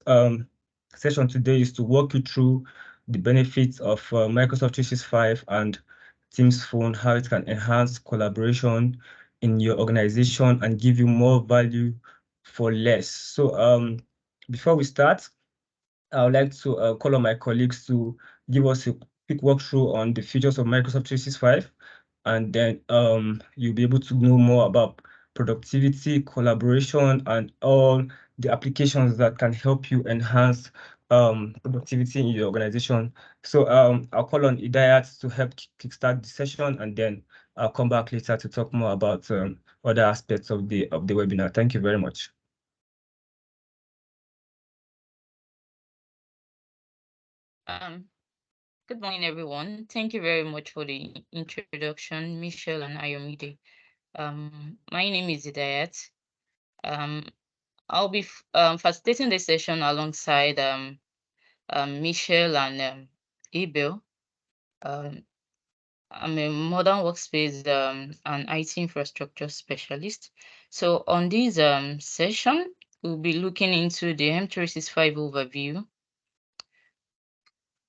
session today is to walk you through the benefits of Microsoft 365 and Teams Phone, how it can enhance collaboration in your organization and give you more value for less. So before we start, I would like to call on my colleagues to give us a quick walkthrough on the features of Microsoft 365, and then you'll be able to know more about productivity, collaboration, and all the applications that can help you enhance productivity in your organization. So I'll call on Idayat to help kickstart the session, and then I'll come back later to talk more about other aspects of the webinar. Thank you very much. Good morning, everyone. Thank you very much for the introduction, Michelle and Ayomide. My name is Idayat. I'll be facilitating this session alongside Michelle and Abel. I'm a modern workspace and IT infrastructure specialist. So on this session, we'll be looking into the M365 overview,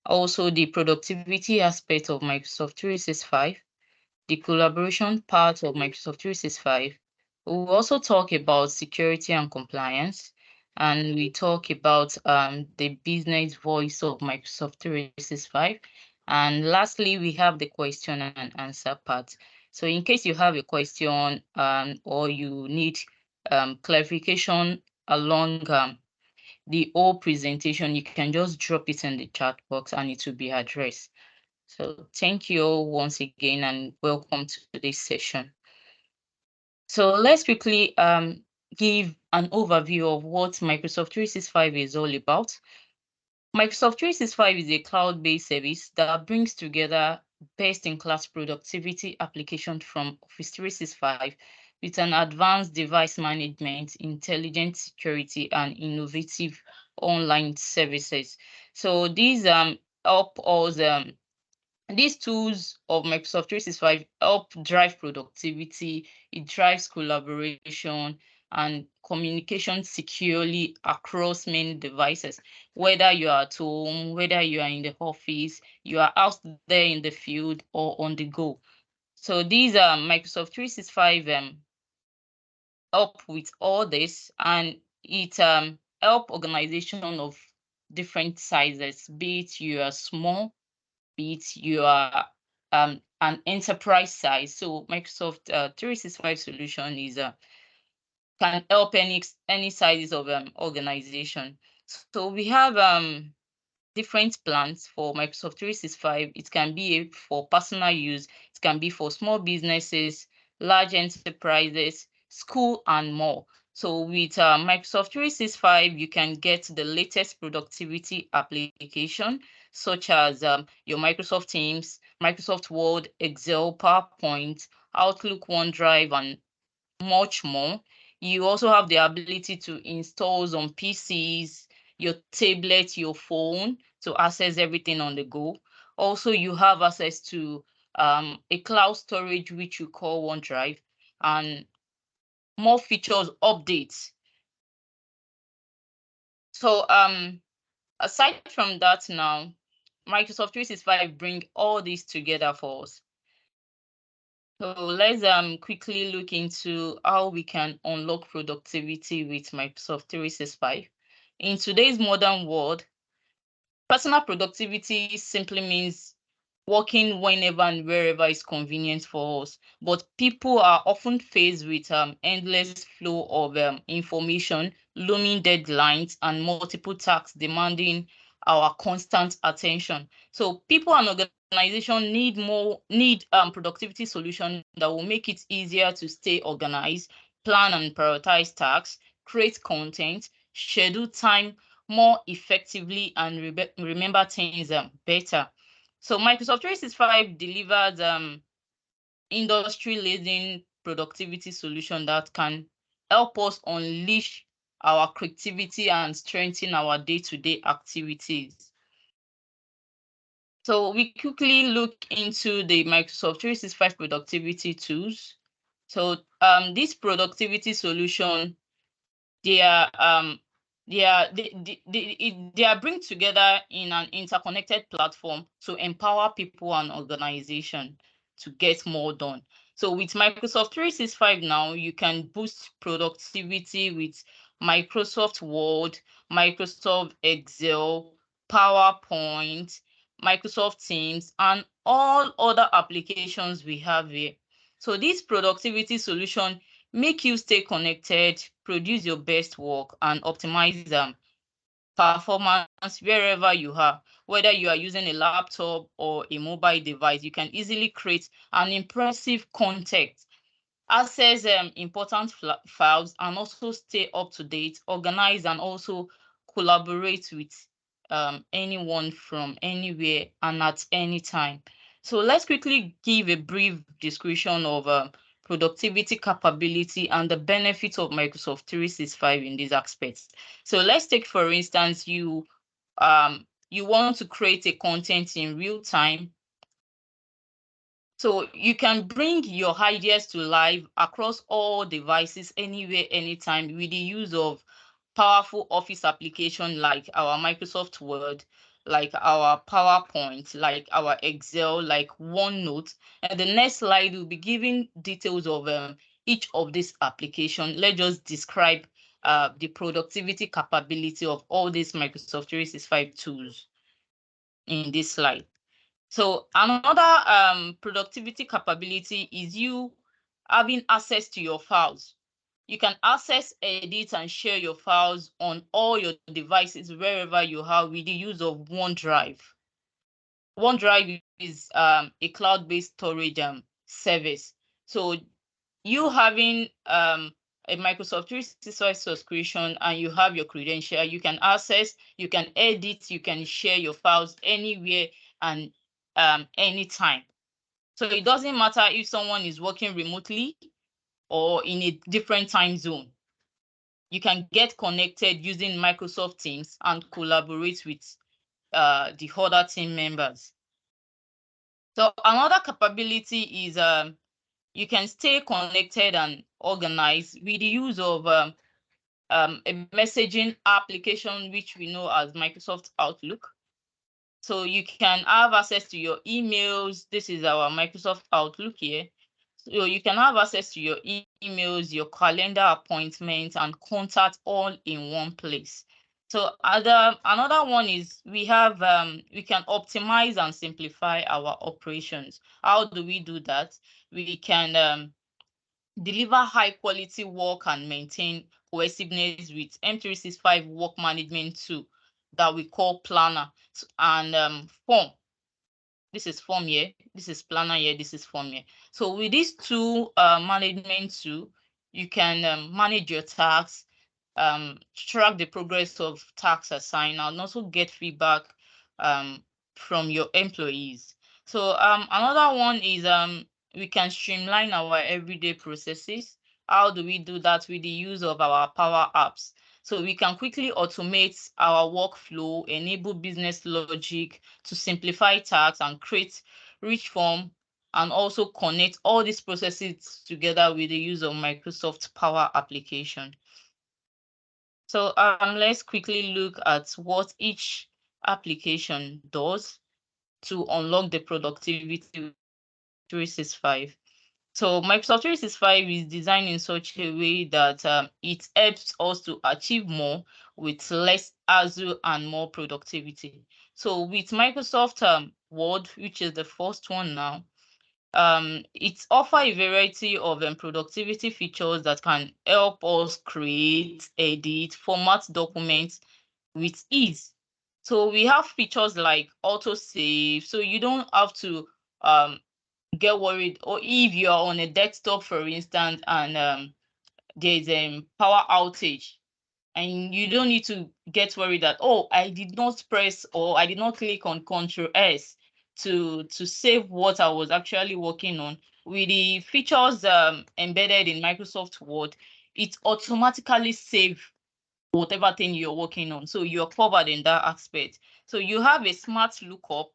also the productivity aspect of Microsoft 365, the collaboration part of Microsoft 365. We'll also talk about security and compliance, and we talk about the business voice of Microsoft 365. And lastly, we have the question and answer part. So in case you have a question or you need clarification along the whole presentation, you can just drop it in the chat box and it will be addressed. So thank you all once again and welcome to this session. So let's quickly give an overview of what Microsoft 365 is all about. Microsoft 365 is a cloud-based service that brings together best-in-class productivity applications from Office 365 with an advanced device management, intelligent security, and innovative online services. So these help us these tools of Microsoft 365 help drive productivity, it drives collaboration and communication securely across many devices. Whether you are at home, whether you are in the office, you are out there in the field or on the go. So these are Microsoft 365 help with all this, and it help organization of different sizes, be it you are small, be it you are an enterprise size. So Microsoft 365 solution is can help any sizes of organization. So we have different plans for Microsoft 365. It can be for personal use, it can be for small businesses, large enterprises, school, and more. So with Microsoft 365, you can get the latest productivity application, such as your Microsoft Teams, Microsoft Word, Excel, PowerPoint, Outlook, OneDrive, and much more. You also have the ability to install on PCs, your tablet, your phone to access everything on the go. Also, you have access to a cloud storage, which you call OneDrive, and more features updates. So aside from that now, Microsoft 365 bring all this together for us. So let's quickly look into how we can unlock productivity with Microsoft 365. In today's modern world, personal productivity simply means working whenever and wherever is convenient for us. But people are often faced with endless flow of information, looming deadlines, and multiple tasks demanding our constant attention. So people and organization need productivity solution that will make it easier to stay organized, plan and prioritize tasks, create content, schedule time more effectively, and remember things better. So Microsoft 365 delivers industry-leading productivity solution that can help us unleash our creativity and strengthen our day-to-day activities. So we quickly look into the Microsoft 365 productivity tools. So this productivity solution, they are they are bring together in an interconnected platform to empower people and organization to get more done. So with Microsoft 365 now, you can boost productivity with Microsoft Word, Microsoft Excel, PowerPoint, Microsoft Teams, and all other applications we have here. So this productivity solution make you stay connected, produce your best work, and optimize performance wherever you are. Whether you are using a laptop or a mobile device, you can easily create an impressive content, access important files, and also stay up to date, organize, and also collaborate with anyone from anywhere and at any time. So let's quickly give a brief description of productivity capability and the benefits of Microsoft 365 in these aspects. So let's take, for instance, you want to create a content in real time. So you can bring your ideas to life across all devices, anywhere, anytime, with the use of powerful office application like our Microsoft Word, like our PowerPoint, like our Excel, like OneNote. And the next slide will be giving details of each of these applications. Let's just describe the productivity capability of all these Microsoft 365 tools in this slide. So another productivity capability is you having access to your files. You can access, edit, and share your files on all your devices wherever you are with the use of OneDrive. OneDrive is a cloud-based storage service. So you having a Microsoft 365 subscription and you have your credential, you can access, you can edit, you can share your files anywhere and anytime. So it doesn't matter if someone is working remotely or in a different time zone. You can get connected using Microsoft Teams and collaborate with the other team members. So another capability is you can stay connected and organized with the use of a messaging application, which we know as Microsoft Outlook. So you can have access to your emails. This is our Microsoft Outlook here. So you can have access to your emails, your calendar appointments, and contact all in one place. So another one is we can optimize and simplify our operations. How do we do that? We can deliver high quality work and maintain cohesiveness with M365 work management tool that we call Planner and Form. This is Form here, this is Planner here, this is Form here. So with these two management tool, you can manage your tasks, track the progress of tasks assigned, and also get feedback from your employees. So another one is we can streamline our everyday processes. How do we do that? With the use of our Power Apps. So we can quickly automate our workflow, enable business logic to simplify tasks and create rich form, and also connect all these processes together with the use of Microsoft Power Application. So let's quickly look at what each application does to unlock the productivity with Microsoft 365. So Microsoft 365 is designed in such a way that it helps us to achieve more with less hassle and more productivity. So with Microsoft Word, which is the first one now, it offers a variety of productivity features that can help us create, edit, format documents with ease. So we have features like auto save, so you don't have to get worried, or if you're on a desktop, for instance, and there's a power outage, and you don't need to get worried that, oh, I did not press or I did not click on Control S to save what I was actually working on. With the features embedded in Microsoft Word, it automatically saves whatever thing you're working on. So you're covered in that aspect. So you have a smart lookup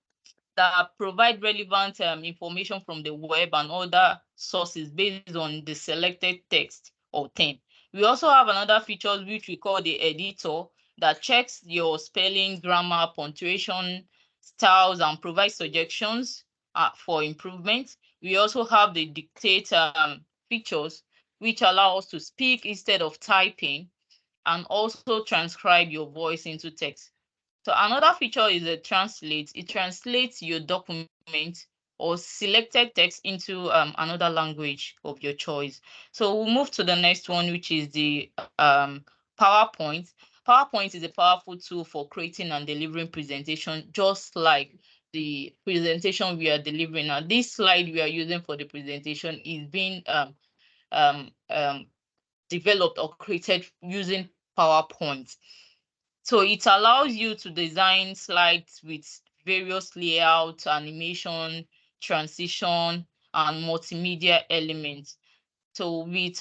that provide relevant information from the web and other sources based on the selected text or theme. We also have another feature which we call the editor, that checks your spelling, grammar, punctuation, styles, and provides suggestions for improvement. We also have the dictate features, which allow us to speak instead of typing, and also transcribe your voice into text. So another feature is a translate. It translates your document or selected text into another language of your choice. So we'll move to the next one, which is the PowerPoint. PowerPoint is a powerful tool for creating and delivering presentation, just like the presentation we are delivering. Now, this slide we are using for the presentation is being um, um, developed or created using PowerPoint. So it allows you to design slides with various layouts, animation, transition, and multimedia elements. So with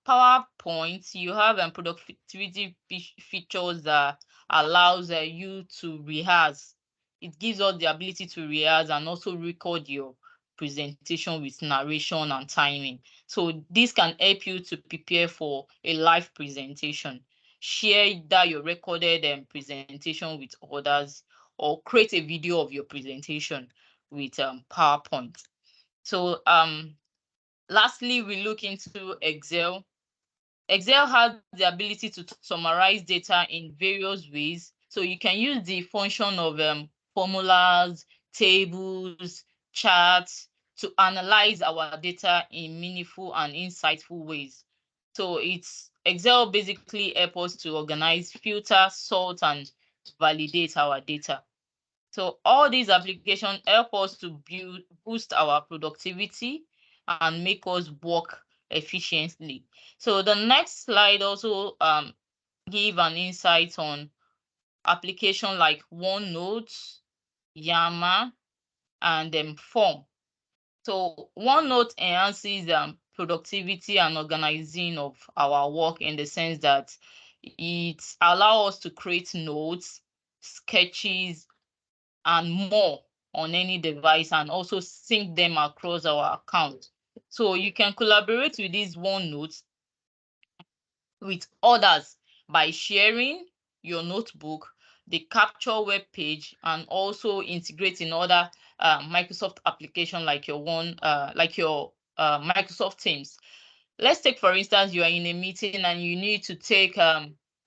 PowerPoint, you have productivity features that allows you to rehearse. It gives us the ability to rehearse and also record your presentation with narration and timing. So this can help you to prepare for a live presentation. Share that your recorded presentation with others, or create a video of your presentation with PowerPoint. So lastly, we look into Excel. Excel has the ability to summarize data in various ways. So you can use the function of formulas, tables, charts to analyze our data in meaningful and insightful ways. So Excel basically helps us to organize, filter, sort, and validate our data. So all these applications help us to boost our productivity and make us work efficiently. So the next slide also give an insight on application like OneNote, Yammer, and Form. So OneNote enhances productivity and organizing of our work, in the sense that it allows us to create notes, sketches, and more on any device, and also sync them across our account. So you can collaborate with this OneNote with others by sharing your notebook, the capture web page, and also integrating other Microsoft application like your Microsoft Teams. Let's take, for instance, you are in a meeting and you need to take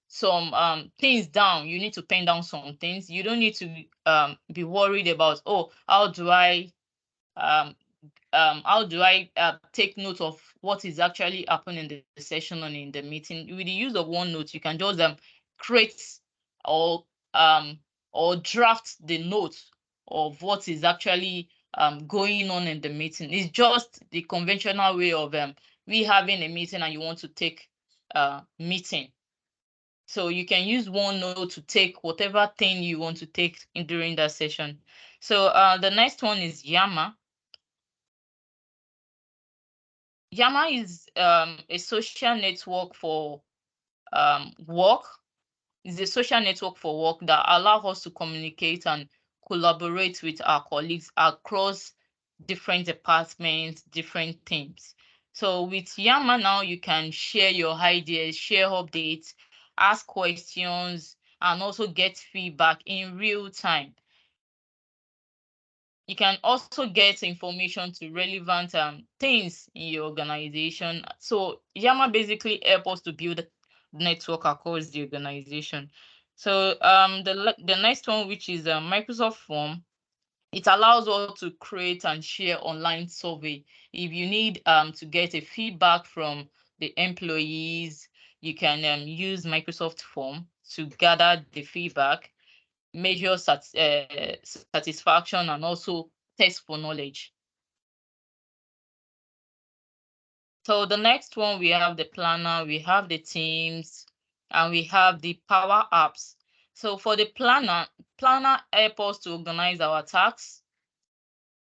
some things down. You need to pen down some things. You don't need to be worried about, oh, um, how do I take note of what is actually happening in the session and in the meeting. With the use of OneNote, you can just create or um or draft the note of what is actually going on in the meeting. It's just the conventional way of we having a meeting and you want to take meeting. So you can use OneNote to take whatever thing you want to take during that session. So the next one is Yammer. Yammer is a social network for work. It's a social network for work that allows us to communicate and collaborate with our colleagues across different departments, different teams. So with Yammer now, you can share your ideas, share updates, ask questions, and also get feedback in real time. You can also get information to relevant things in your organization. So Yammer basically helps us to build a network across the organization. So the next one, which is Microsoft Form, it allows us to create and share online survey. If you need to get a feedback from the employees, you can use Microsoft Form to gather the feedback, measure satisfaction, and also test for knowledge. So the next one, we have the planner, we have the teams, and we have the power apps. So for the planner helps us to organize our tasks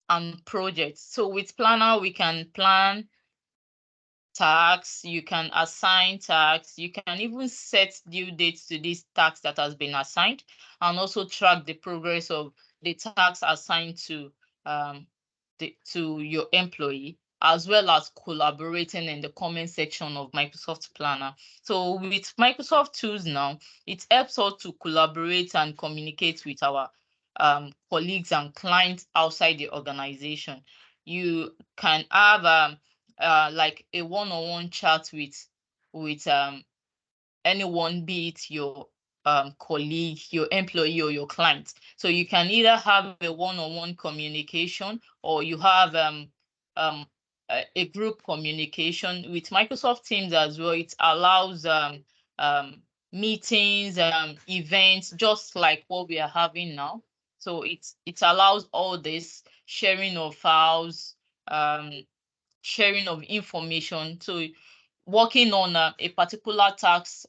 and projects. So with planner, we can plan tasks, you can assign tasks, you can even set due dates to this task that has been assigned, and also track the progress of the tasks assigned to to your employee. as well as collaborating in the comment section of Microsoft Planner. So with Microsoft Tools now, it helps us to collaborate and communicate with our colleagues and clients outside the organization. You can have like a one-on-one chat with anyone, be it your colleague, your employee, or your client. So you can either have a one-on-one communication, or you have um, a group communication. With Microsoft Teams as well, it allows um, meetings, events, just like what we are having now. So it allows all this sharing of files, um, sharing of information. So working on a particular task,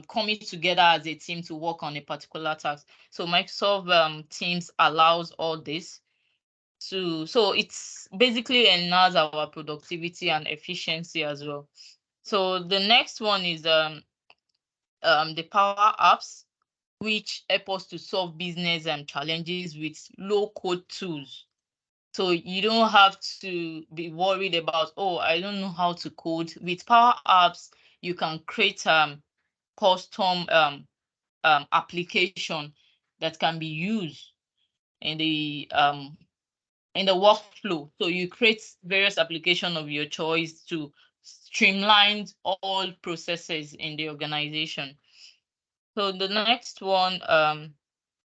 coming together as a team to work on a particular task. So Microsoft Teams allows all this so it's basically enhance our productivity and efficiency as well. So the next one is the Power Apps, which help us to solve business challenges with low code tools. So you don't have to be worried about, oh, I don't know how to code. With Power Apps, you can create custom application that can be used in the workflow. So you create various application of your choice to streamline all processes in the organization. So the next one,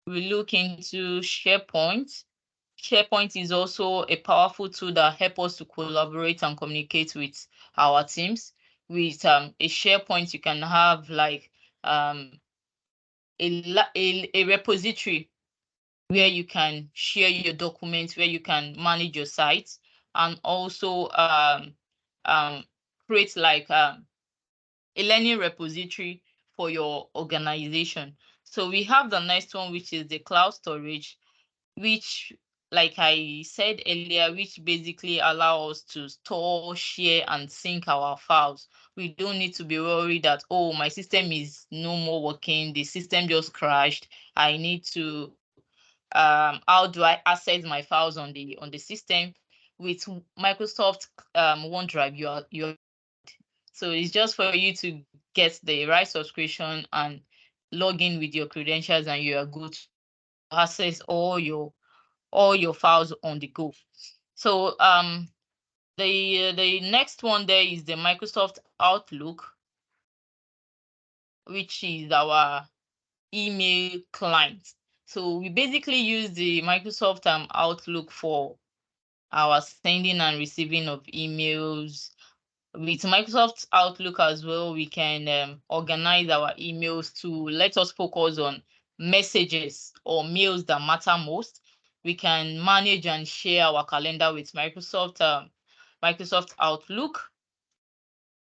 we look into SharePoint. SharePoint is also a powerful tool that helps us to collaborate and communicate with our teams. With a SharePoint, you can have like a repository where you can share your documents, where you can manage your sites, and also um, create like a learning repository for your organization. So we have the next one, which is the cloud storage, which, like I said earlier, which basically allow us to store, share, and sync our files. We don't need to be worried that, oh, my system is no more working, the system just crashed. I need to how do I access my files on the system. With Microsoft OneDrive, you're good. So it's just for you to get the right subscription and log in with your credentials, and you are good to access all your files on the go. So the next one there is the Microsoft Outlook, which is our email client. So we basically use the Microsoft Outlook for our sending and receiving of emails. With Microsoft Outlook as well, we can organize our emails to let us focus on messages or mails that matter most. We can manage and share our calendar with Microsoft Outlook,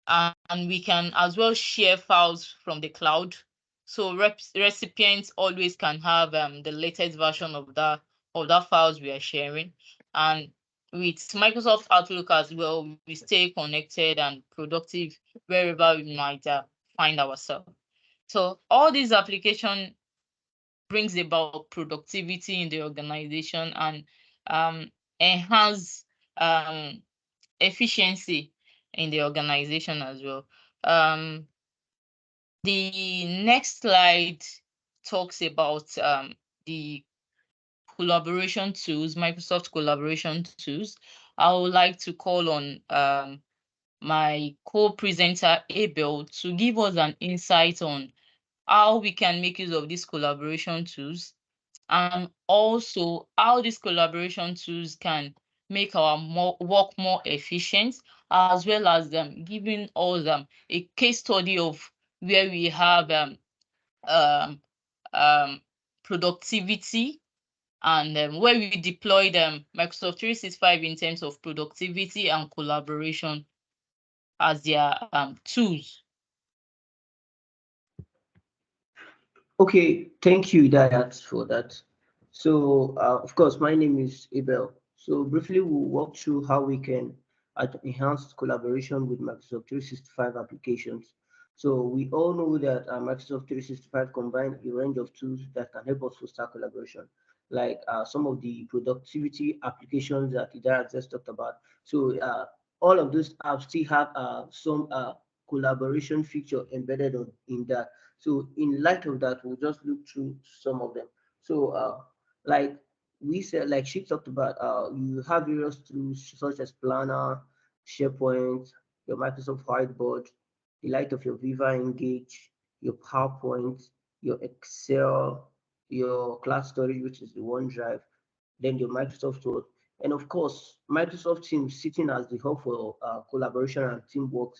and we can as well share files from the cloud. So recipients always can have the latest version of that files we are sharing. And with Microsoft Outlook as well, we stay connected and productive wherever we might find ourselves. So all these applications brings about productivity in the organization and enhance um, efficiency in the organization as well. Um, the next slide talks about the collaboration tools, Microsoft collaboration tools. I would like to call on my co-presenter Abel to give us an insight on how we can make use of these collaboration tools, and also how these collaboration tools can make our work more efficient, as well as giving us a case study of where we have um, um, productivity, and where we deployed Microsoft 365 in terms of productivity and collaboration as their tools. Okay, thank you, Dayat, for that. So, of course, my name is Abel. So, briefly, we'll walk through how we can enhance collaboration with Microsoft 365 applications. So, we all know that Microsoft 365 combines a range of tools that can help us foster collaboration, like some of the productivity applications that Dayat just talked about. So, all of those apps still have some collaboration feature embedded in that. So in light of that, we'll just look through some of them. So like we said, like she talked about, you have various tools such as Planner, SharePoint, your Microsoft Whiteboard, the light of your Viva Engage, your PowerPoint, your Excel, your cloud storage, which is the OneDrive, then your Microsoft Word, and of course, Microsoft Teams sitting as the hub for collaboration and teamwork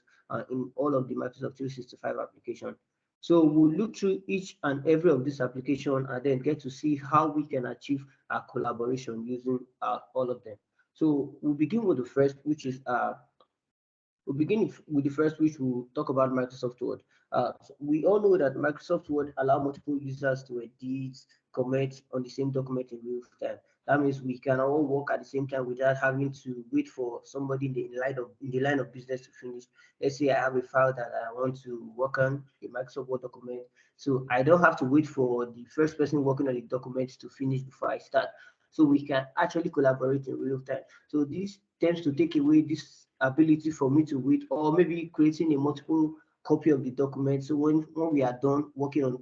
in all of the Microsoft 365 application. So we'll look through each and every of these application and then get to see how we can achieve a collaboration using all of them. So we'll begin with the first, which is we'll begin with the first, which we'll talk about Microsoft Word. So we all know that Microsoft Word allow multiple users to edit, comment on the same document in real time. That means we can all work at the same time without having to wait for somebody in the line of business to finish. Let's say I have a file that I want to work on, a Microsoft Word document. So I don't have to wait for the first person working on the document to finish before I start. So we can actually collaborate in real time. So this tends to take away this ability for me to wait, or maybe creating a multiple copy of the document. So when we are done working on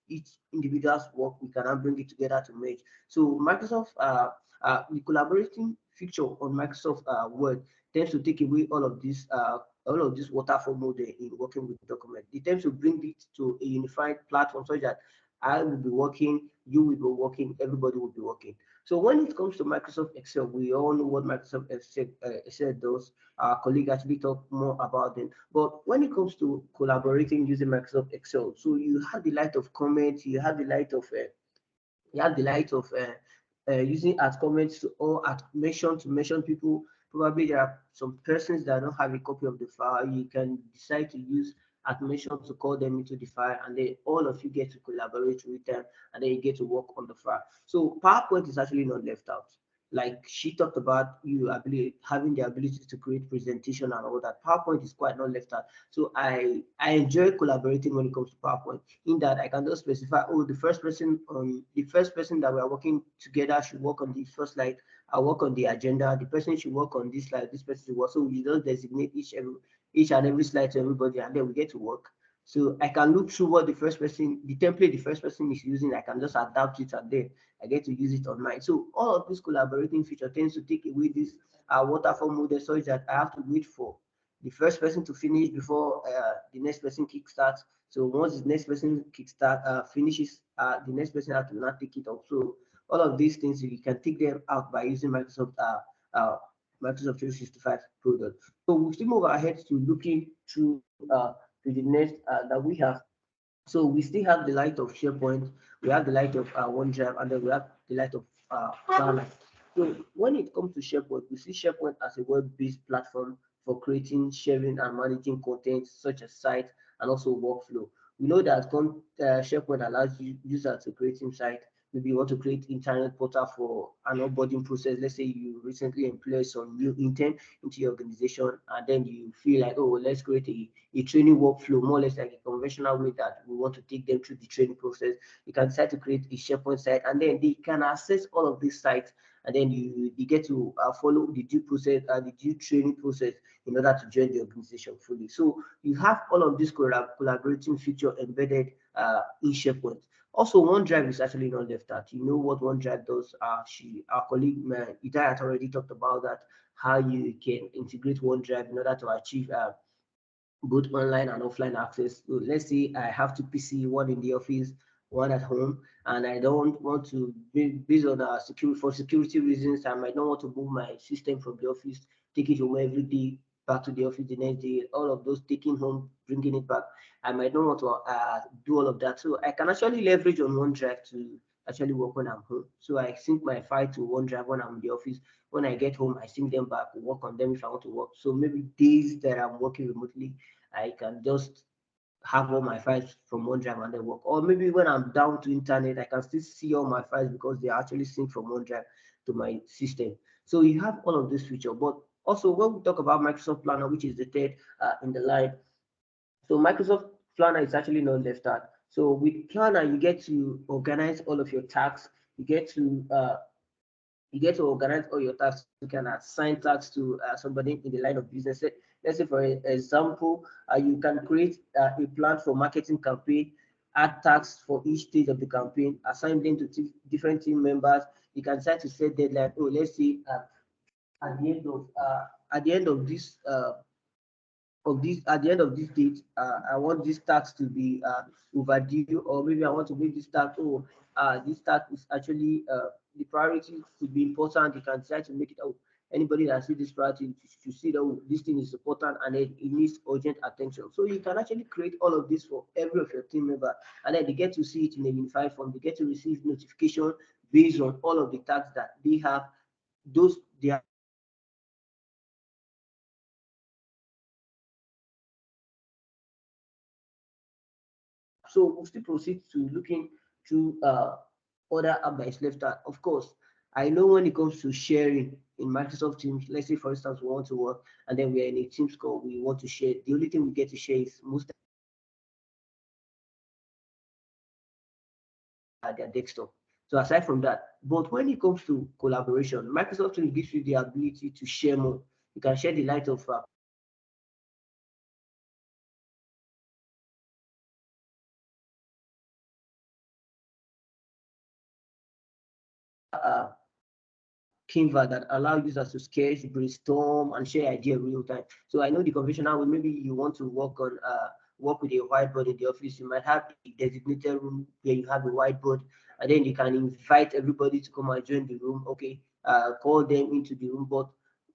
each individual's work, we can now bring it together to merge. So Microsoft, the collaborating feature on Microsoft Word tends to take away all of this waterfall mode in working with document. It tends to bring it to a unified platform so that I will be working, you will be working, everybody will be working. So when it comes to Microsoft Excel, we all know what Microsoft Excel does. Our colleague actually talked more about it. But when it comes to collaborating using Microsoft Excel, so you have the light of comments, you have the light of using at comments or at mention to mention people. Probably there are some persons that don't have a copy of the file. You can decide to use at mention to call them into the file, and then all of you get to collaborate with them, and then you get to work on the file. So PowerPoint is actually not left out. Like she talked about, having the ability to create presentation and all that. PowerPoint is quite not left out. So I enjoy collaborating when it comes to PowerPoint, in that I can just specify, oh, the first person that we are working together should work on the first slide. I work on the agenda. The person should work on this slide. This person should work. So we just designate each and every slide to everybody, and then we get to work. So I can look through what the template the first person is using. I can just adapt it, and then I get to use it on mine. So all of this collaborating feature tends to take away this waterfall model, so that I have to wait for the first person to finish before the next person kickstarts. So once the next person finishes, the next person has to not take it up. So all of these things you can take them out by using uh, Microsoft 365 product. So we still move ahead to looking through to the next that we have. So we still have the light of SharePoint, we have the light of OneDrive, and then we have the light of Planner. So when it comes to SharePoint, we see SharePoint as a web-based platform for creating, sharing, and managing content such as site and also workflow. We know that SharePoint allows users to create insight. Maybe you want to create internet portal for an onboarding process. Let's say you recently employed some new intern into your organization, and then you feel like, oh, well, let's create a training workflow, more or less like a conventional way that we want to take them through the training process. You can decide to create a SharePoint site, and then they can access all of these sites, and then you get to follow the due process, the due training process in order to join the organization fully. So you have all of this collaborating feature embedded in SharePoint. Also, OneDrive is actually not left out. You know what OneDrive does? Our colleague Idayat already talked about that, how you can integrate OneDrive in order to achieve both online and offline access. So let's say I have two PC, one in the office, one at home, and I don't want to, based on security reasons, I might not want to move my system from the office, take it home every day, back to the office the next day, all of those taking home, bringing it back. I might not want to do all of that. So I can actually leverage on OneDrive to actually work when I'm home. So I sync my file to OneDrive when I'm in the office. When I get home, I sync them back, work on them if I want to work. So maybe days that I'm working remotely, I can just have all my files from OneDrive and then work. Or maybe when I'm down to internet, I can still see all my files because they are actually synced from OneDrive to my system. So you have all of this feature. But also when we talk about Microsoft Planner, which is the third in the line, so Microsoft Planner is actually not left out. So with Planner, you get to organize all of your tasks. You get to You get to organize all your tasks. You can assign tasks to somebody in the line of business. Let's say, for example, you can create a plan for marketing campaign, add tasks for each stage of the campaign, assign them to different team members. You can decide to set deadline. Oh, let's say at the end of at the end of this at the end of this date, I want this tax to be overdue, or maybe I want to make this tax. Oh, this tax is actually the priority could be important. You can decide to make it. Oh, anybody that sees this priority to see that oh, this thing is important and it needs urgent attention. So you can actually create all of this for every of your team member, and then they get to see it in a unified form. They get to receive notification based on all of the tasks that they have. Those they have So we'll still proceed to looking through other app that is left out. Of course, I know when it comes to sharing in Microsoft Teams, let's say for instance we want to work and then we are in a Teams call, we want to share. The only thing we get to share is most at their desktop. So aside from that, but when it comes to collaboration, Microsoft Teams gives you the ability to share more. You can share the light of Canva that allow users to sketch, brainstorm, and share ideas real time. So I know the conventional way, maybe you want to work with a whiteboard in the office. You might have a designated room where you have a whiteboard, and then you can invite everybody to come and join the room. Okay, call them into the room. But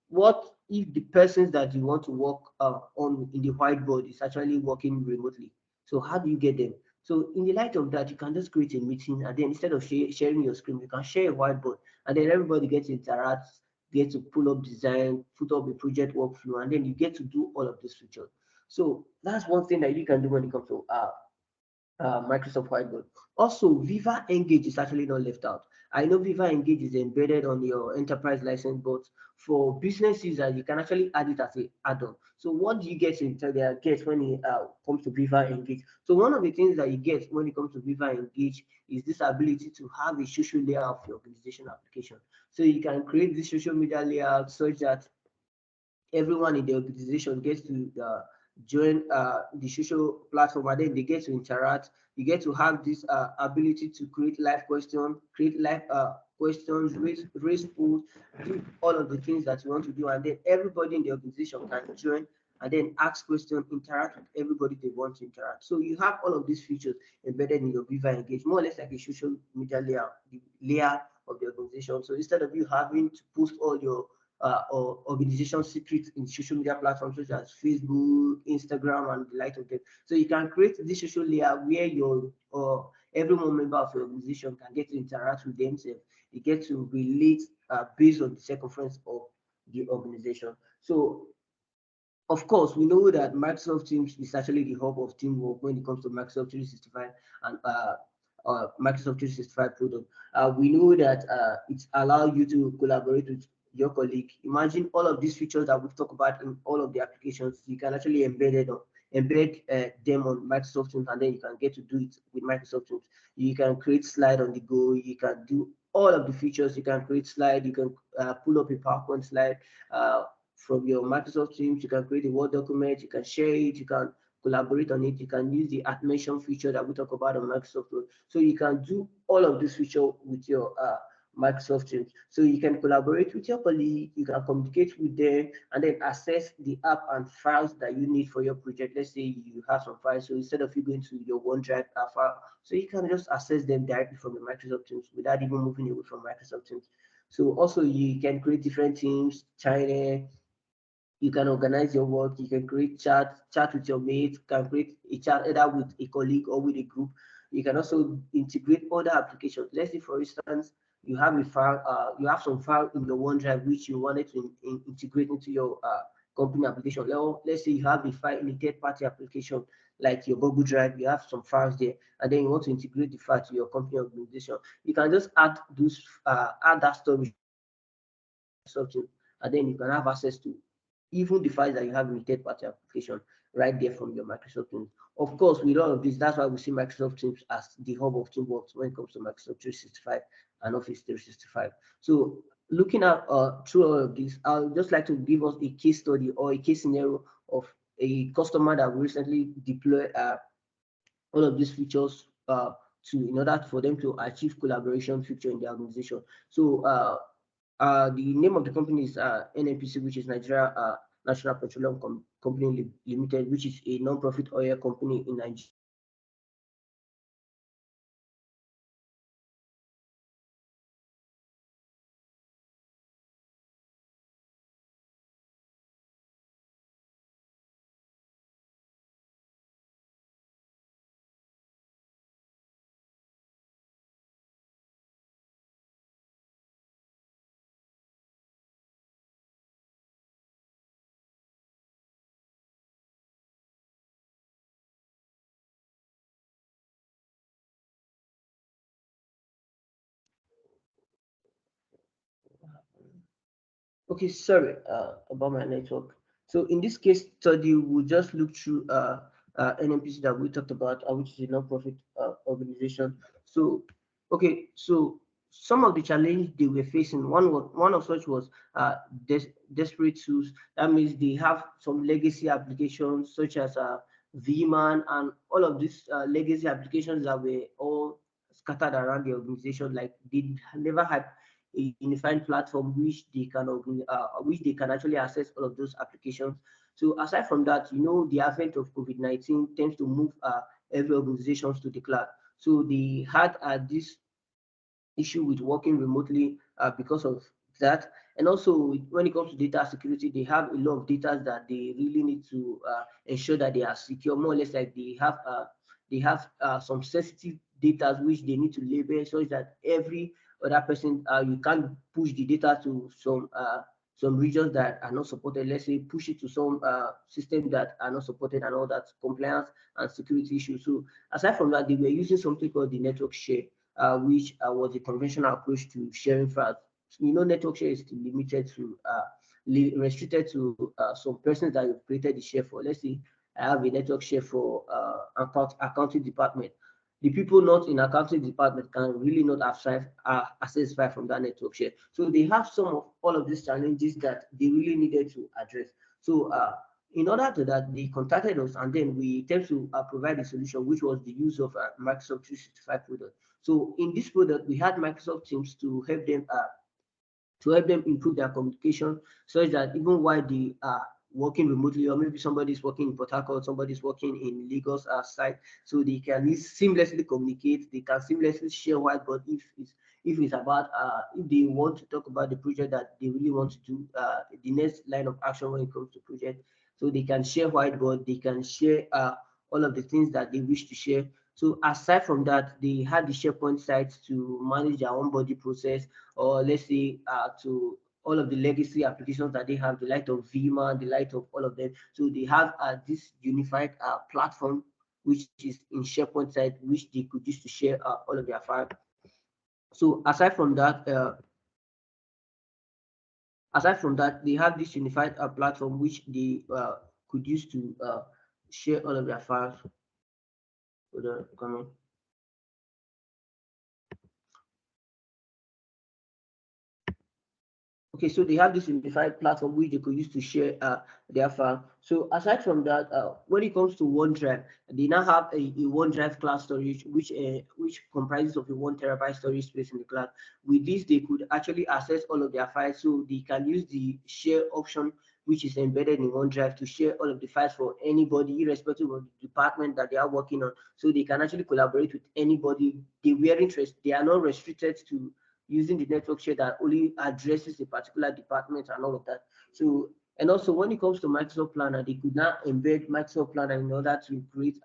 what if the persons that you want to work on in the whiteboard is actually working remotely? So how do you get them? So in the light of that, you can just create a meeting, and then instead of sharing your screen, you can share a whiteboard, and then everybody gets to interact, get to pull up design, put up a project workflow, and then you get to do all of this features. So that's one thing that you can do when it comes to Microsoft Whiteboard. Also, Viva Engage is actually not left out. I know Viva Engage is embedded on your enterprise license, but for business users, you can actually add it as an add-on. So what do you get when it comes to Viva Engage? So one of the things that you get when it comes to Viva Engage is this ability to have a social layer of your organization application. So you can create this social media layout such that everyone in the organization gets to join the social platform, and then they get to interact. You get to have this ability to create live questions, create live questions, raise polls, do all of the things that you want to do, and then everybody in the organization can join and then ask questions, interact with everybody they want to interact. So you have all of these features embedded in your Viva Engage, more or less like a social media layer, the layer of the organization. So instead of you having to post all your or organization secrets in social media platforms such as Facebook, Instagram, and the like of them. So you can create this social layer where your every member of your organization can get to interact with themselves. You get to relate based on the circumference of the organization. So of course, we know that Microsoft Teams is actually the hub of teamwork when it comes to Microsoft 365 and Microsoft 365 product. We know that it allows you to collaborate with your colleague. Imagine all of these features that we've talked about in all of the applications. You can actually embed them on Microsoft Teams, and then you can get to do it with Microsoft Teams. You can create slide on the go. You can do all of the features. You can create slide. You can pull up a PowerPoint slide. From your Microsoft Teams, you can create a Word document, you can share it, you can collaborate on it, you can use the animation feature that we talk about on Microsoft Word. So you can do all of this feature with your Microsoft Teams. So you can collaborate with your colleague, you can communicate with them, and then access the app and files that you need for your project. Let's say you have some files, so instead of you going to your OneDrive file, so you can just access them directly from the Microsoft Teams without even moving away from Microsoft Teams. So also you can create different teams, channel, you can organize your work, you can create chat with your mates, can create a chat either with a colleague or with a group. You can also integrate other applications. Let's say, for instance, you have a file, you have some file in your OneDrive which you wanted to integrate into your company application. Let's say you have a file in a third-party application like your Google Drive, you have some files there, and then you want to integrate the file to your company organization. You can just add those, add that storage something, and then you can have access to even the files that you have in the third-party application right there from your Microsoft Teams. Of course, with all of this, that's why we see Microsoft Teams as the hub of teamwork when it comes to Microsoft 365 and Office 365. So looking at through all of this, I'd just like to give us a case study or a case scenario of a customer that recently deployed all of these features to in order for them to achieve collaboration feature in the organization. So the name of the company is NNPC, which is Nigeria National Petroleum Company Limited, which is a non-profit oil company in Nigeria. Okay, sorry about my network. So in this case study, we'll just look through NMPC that we talked about, which is a non-profit organization. So, okay, so some of the challenge they were facing, one of such was desperate tools. That means they have some legacy applications such as VMan and all of these legacy applications that were all scattered around the organization. Like they never had a unified platform which they can actually access all of those applications. So aside from that, the advent of COVID-19 tends to move every organizations to the cloud. So they had this issue with working remotely because of that. And also, when it comes to data security, they have a lot of data that they really need to ensure that they are secure. More or less, like they have some sensitive data which they need to label so that every other person you can't push the data to some regions that are not supported. Let's say push it to some systems that are not supported and all that compliance and security issues. So aside from that, they were using something called the network share which was a conventional approach to sharing files. Network share is limited to restricted to some persons that you've created the share for. Let's say I have a network share for accounting department. The people not in accounting department can really not access file from that network share. So they have some of all of these challenges that they really needed to address. So in order to that, they contacted us, and then we attempt to provide a solution, which was the use of Microsoft 365 product. So in this product, we had Microsoft Teams to help them improve their communication, such that even while they are working remotely, or maybe somebody's working in Port Harcourt, somebody's working in Lagos site, so they can seamlessly communicate. They can seamlessly share whiteboard if it's about if they want to talk about the project that they really want to do, the next line of action when it comes to project. So they can share whiteboard, they can share all of the things that they wish to share. So aside from that, they had the SharePoint sites to manage their onboarding process, or let's say to all of the legacy applications that they have, the light of Vima, the light of all of them. So they have this unified platform, which is in SharePoint site, which they could use to share all of their files. So aside from that, they have this unified platform which they could use to share all of their files. Come on. Okay, so they have this unified platform which they could use to share their file. So aside from that, when it comes to OneDrive, they now have a OneDrive cloud storage, which comprises of a 1 TB storage space in the cloud. With this, they could actually access all of their files, so they can use the share option, which is embedded in OneDrive, to share all of the files for anybody, irrespective of the department that they are working on. So they can actually collaborate with anybody. They are not restricted to using the network share that only addresses a particular department and all of that. So, and also when it comes to Microsoft Planner, they could now embed Microsoft Planner in order to create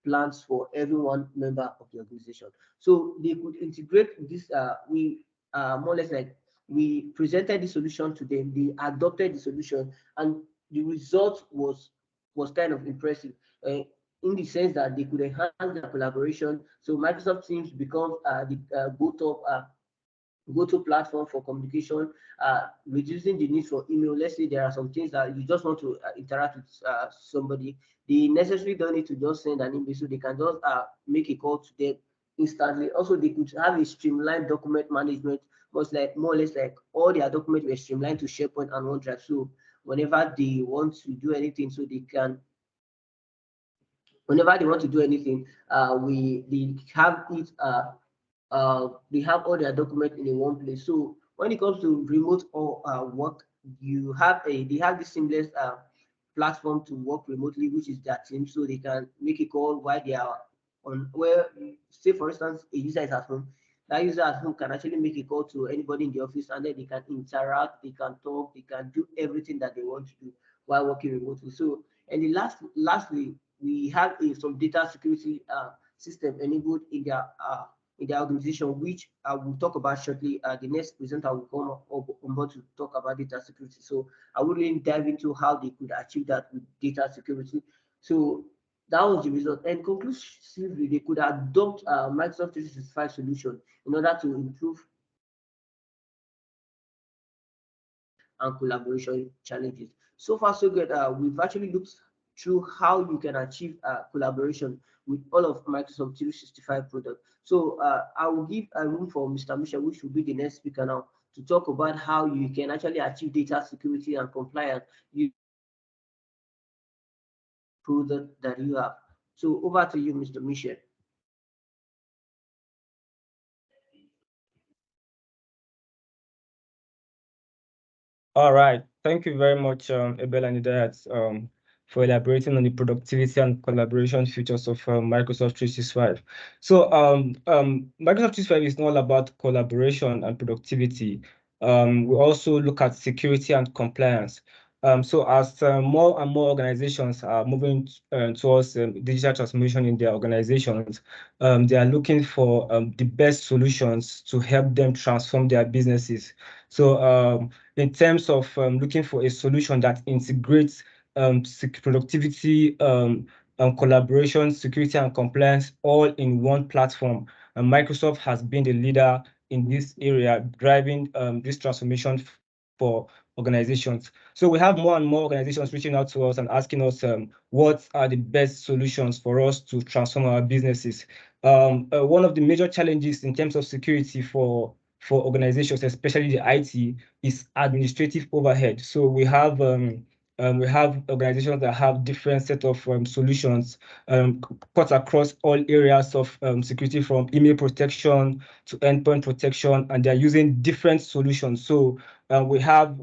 plans for every one member of the organization. So they could integrate this. We more or less like we presented the solution to them. They adopted the solution, and the result was kind of impressive. In the sense that they could enhance their collaboration. So Microsoft Teams becomes the go-to platform for communication, reducing the need for email. Let's say there are some things that you just want to interact with somebody. They necessarily don't need to just send an email, so they can just make a call to them instantly. Also, they could have a streamlined document management more or less like all their documents were streamlined to SharePoint and OneDrive. So whenever they want to do anything, they have it they have all their documents in one place. So when it comes to remote or work, they have this seamless platform to work remotely, which is their team, so they can make a call while they are on where, say for instance, a user is at home. That user at home can actually make a call to anybody in the office, and then they can interact, they can talk, they can do everything that they want to do while working remotely. So, and lastly, we have some data security system enabled in their organization, which I will talk about shortly. The next presenter will come on board to talk about data security. So I will really dive into how they could achieve that with data security. So that was the result. And conclusively, they could adopt Microsoft 365 solution in order to improve and collaboration challenges. So far, so good. We've actually looked through how you can achieve collaboration with all of Microsoft 365 products. So I will give a room for Mr. Misha, which will be the next speaker now, to talk about how you can actually achieve data security and compliance using product that you have. So over to you, Mr. Misha. All right. Thank you very much, Abel and Hidayat, for elaborating on the productivity and collaboration features of Microsoft 365. So Microsoft 365 is not all about collaboration and productivity. We also look at security and compliance. So as more and more organizations are moving towards digital transformation in their organizations, they are looking for the best solutions to help them transform their businesses. So in terms of looking for a solution that integrates productivity, collaboration, security, and compliance all in one platform. And Microsoft has been the leader in this area, driving this transformation for organizations. So we have more and more organizations reaching out to us and asking us what are the best solutions for us to transform our businesses. One of the major challenges in terms of security for organizations, especially the IT, is administrative overhead. So we have organizations that have different set of solutions cut across all areas of security, from email protection to endpoint protection, and they're using different solutions. So they have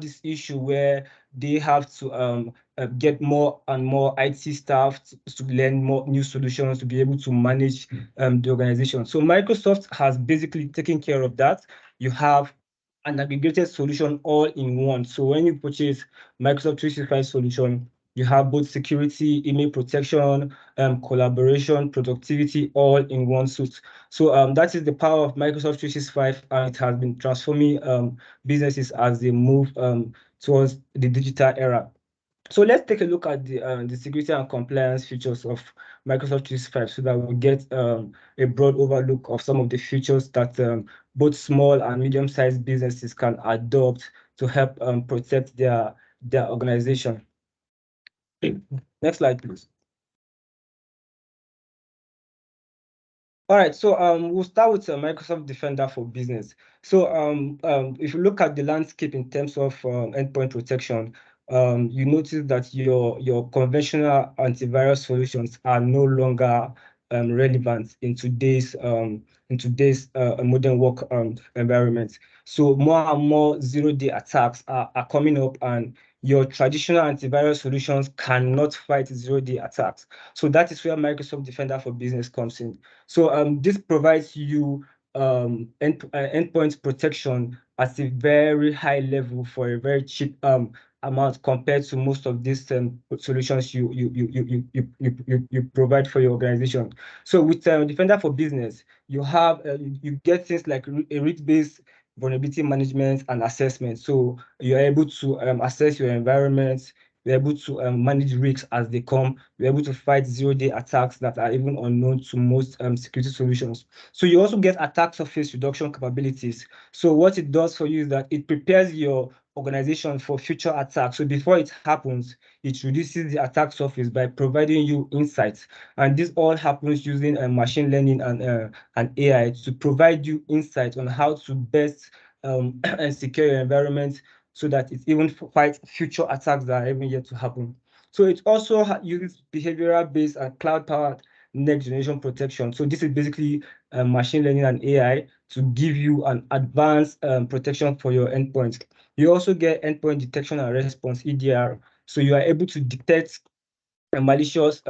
this issue where they have to get more and more IT staff to learn more new solutions to be able to manage the organization. So Microsoft has basically taken care of that. You have an aggregated solution all in one. So when you purchase Microsoft 365 solution, you have both security, email protection, collaboration, productivity, all in one suite. So that is the power of Microsoft 365, and it has been transforming businesses as they move towards the digital era. So let's take a look at the security and compliance features of Microsoft 365 so that we get a broad overlook of some of the features that both small and medium-sized businesses can adopt to help protect their organization. Next slide, please. All right, so we'll start with Microsoft Defender for Business. So if you look at the landscape in terms of endpoint protection, you notice that your conventional antivirus solutions are no longer relevant in today's modern work environment. So more and more zero-day attacks are coming up, and your traditional antivirus solutions cannot fight zero-day attacks. So that is where Microsoft Defender for Business comes in. So this provides you endpoint protection at a very high level for a very cheap amount compared to most of these solutions you provide for your organization. So with Defender for Business, you have you get things like a risk-based vulnerability management and assessment. So you're able to assess your environment, you're able to manage risks as they come, you're able to fight zero-day attacks that are even unknown to most security solutions. So you also get attack surface reduction capabilities. So what it does for you is that it prepares your organization for future attacks. So before it happens, it reduces the attack surface by providing you insights. And this all happens using machine learning and AI to provide you insights on how to best and secure your environment so that it even fights future attacks that are even yet to happen. So it also uses behavioral-based and cloud-powered next generation protection. So this is basically machine learning and AI to give you an advanced protection for your endpoints. You also get endpoint detection and response, EDR. So you are able to detect malicious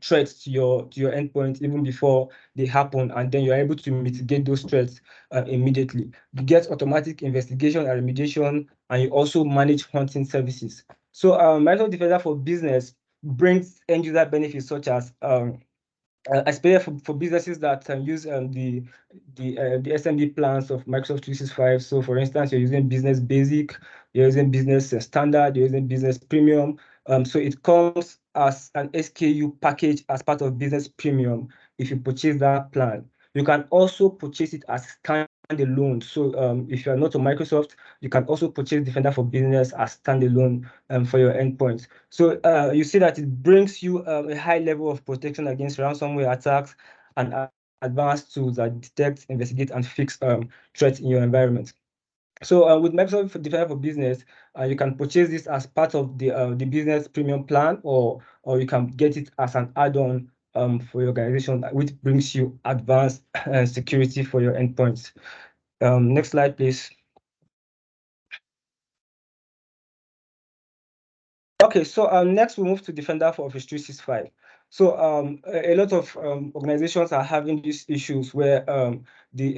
threats to your endpoint even before they happen, and then you're able to mitigate those threats immediately. You get automatic investigation and remediation, and you also manage hunting services. So Microsoft Defender for Business brings end user benefits such as especially for businesses that use the SMB plans of Microsoft 365. So for instance, you're using Business Basic, you're using Business Standard, you're using Business Premium. So it comes as an SKU package as part of Business Premium if you purchase that plan. You can also purchase it as standalone. So if you're not on Microsoft, you can also purchase Defender for Business as standalone for your endpoints. So you see that it brings you a high level of protection against ransomware attacks and advanced tools that detect, investigate, and fix threats in your environment. So with Microsoft Defender for Business, you can purchase this as part of the business premium plan, or you can get it as an add-on for your organization, which brings you advanced security for your endpoints. Next slide, please. Okay, so next we move to Defender for Office 365. So a lot of organizations are having these issues where they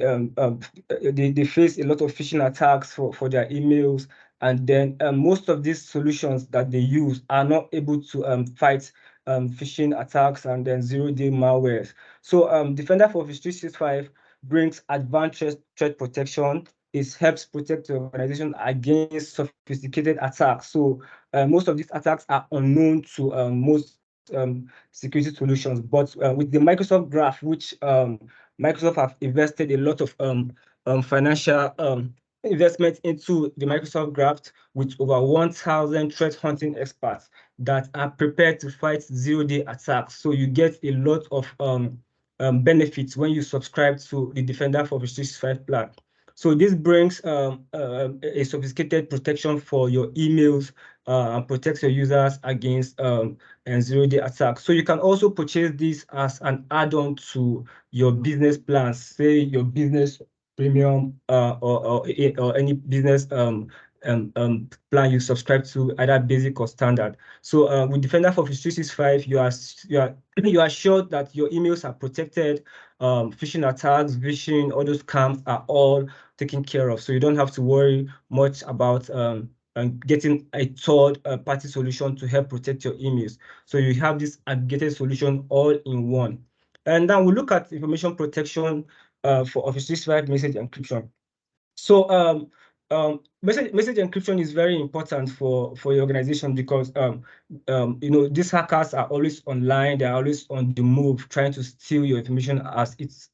face a lot of phishing attacks for their emails, and then most of these solutions that they use are not able to fight phishing attacks and then zero-day malwares. So Defender for Office 365 brings advanced threat protection. It helps protect the organization against sophisticated attacks. So most of these attacks are unknown to most security solutions, but with the Microsoft Graph, which Microsoft have invested a lot of financial investment into the Microsoft Graph with over 1,000 threat hunting experts that are prepared to fight zero-day attacks. So you get a lot of benefits when you subscribe to the Defender for Office 365 plan. So this brings a sophisticated protection for your emails and protects your users against zero-day attacks. So you can also purchase this as an add-on to your business plans, say your business premium or any business plan you subscribe to, either basic or standard. So with Defender for Office 365, you are sure that your emails are protected. Phishing attacks, phishing, all those scams are all taken care of. So you don't have to worry much about getting a third party solution to help protect your emails. So you have this aggregated solution all in one. And now we look at information protection for Office 365 message encryption. So message encryption is very important for your organization because these hackers are always online. They're always on the move, trying to steal your information as it's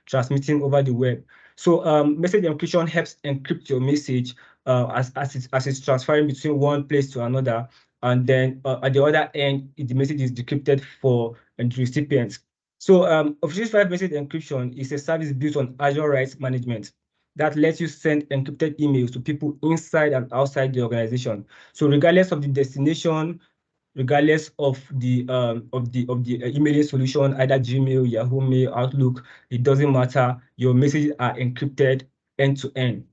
transmitting over the web. So message encryption helps encrypt your message as it's transferring between one place to another, and then at the other end, the message is decrypted for the recipients. So Office 365 message encryption is a service built on Azure Rights Management that lets you send encrypted emails to people inside and outside the organization. So regardless of the destination, regardless of the emailing solution, either Gmail, Yahoo Mail, Outlook, it doesn't matter. Your messages are encrypted end to end.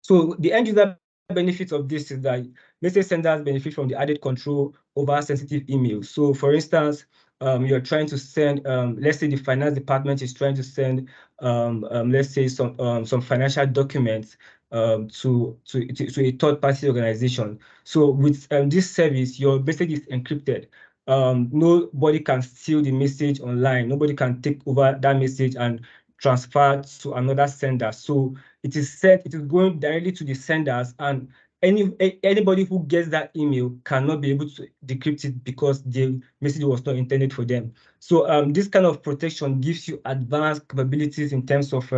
So the end user benefit of this is that message senders benefit from the added control over sensitive emails. So for instance, you're trying to send, let's say the finance department is trying to send, let's say some financial documents to a third-party organization. So with this service, your message is encrypted. Nobody can steal the message online. Nobody can take over that message and transfer to another sender. So it is going directly to the senders, and anybody who gets that email cannot be able to decrypt it because the message was not intended for them. So this kind of protection gives you advanced capabilities in terms of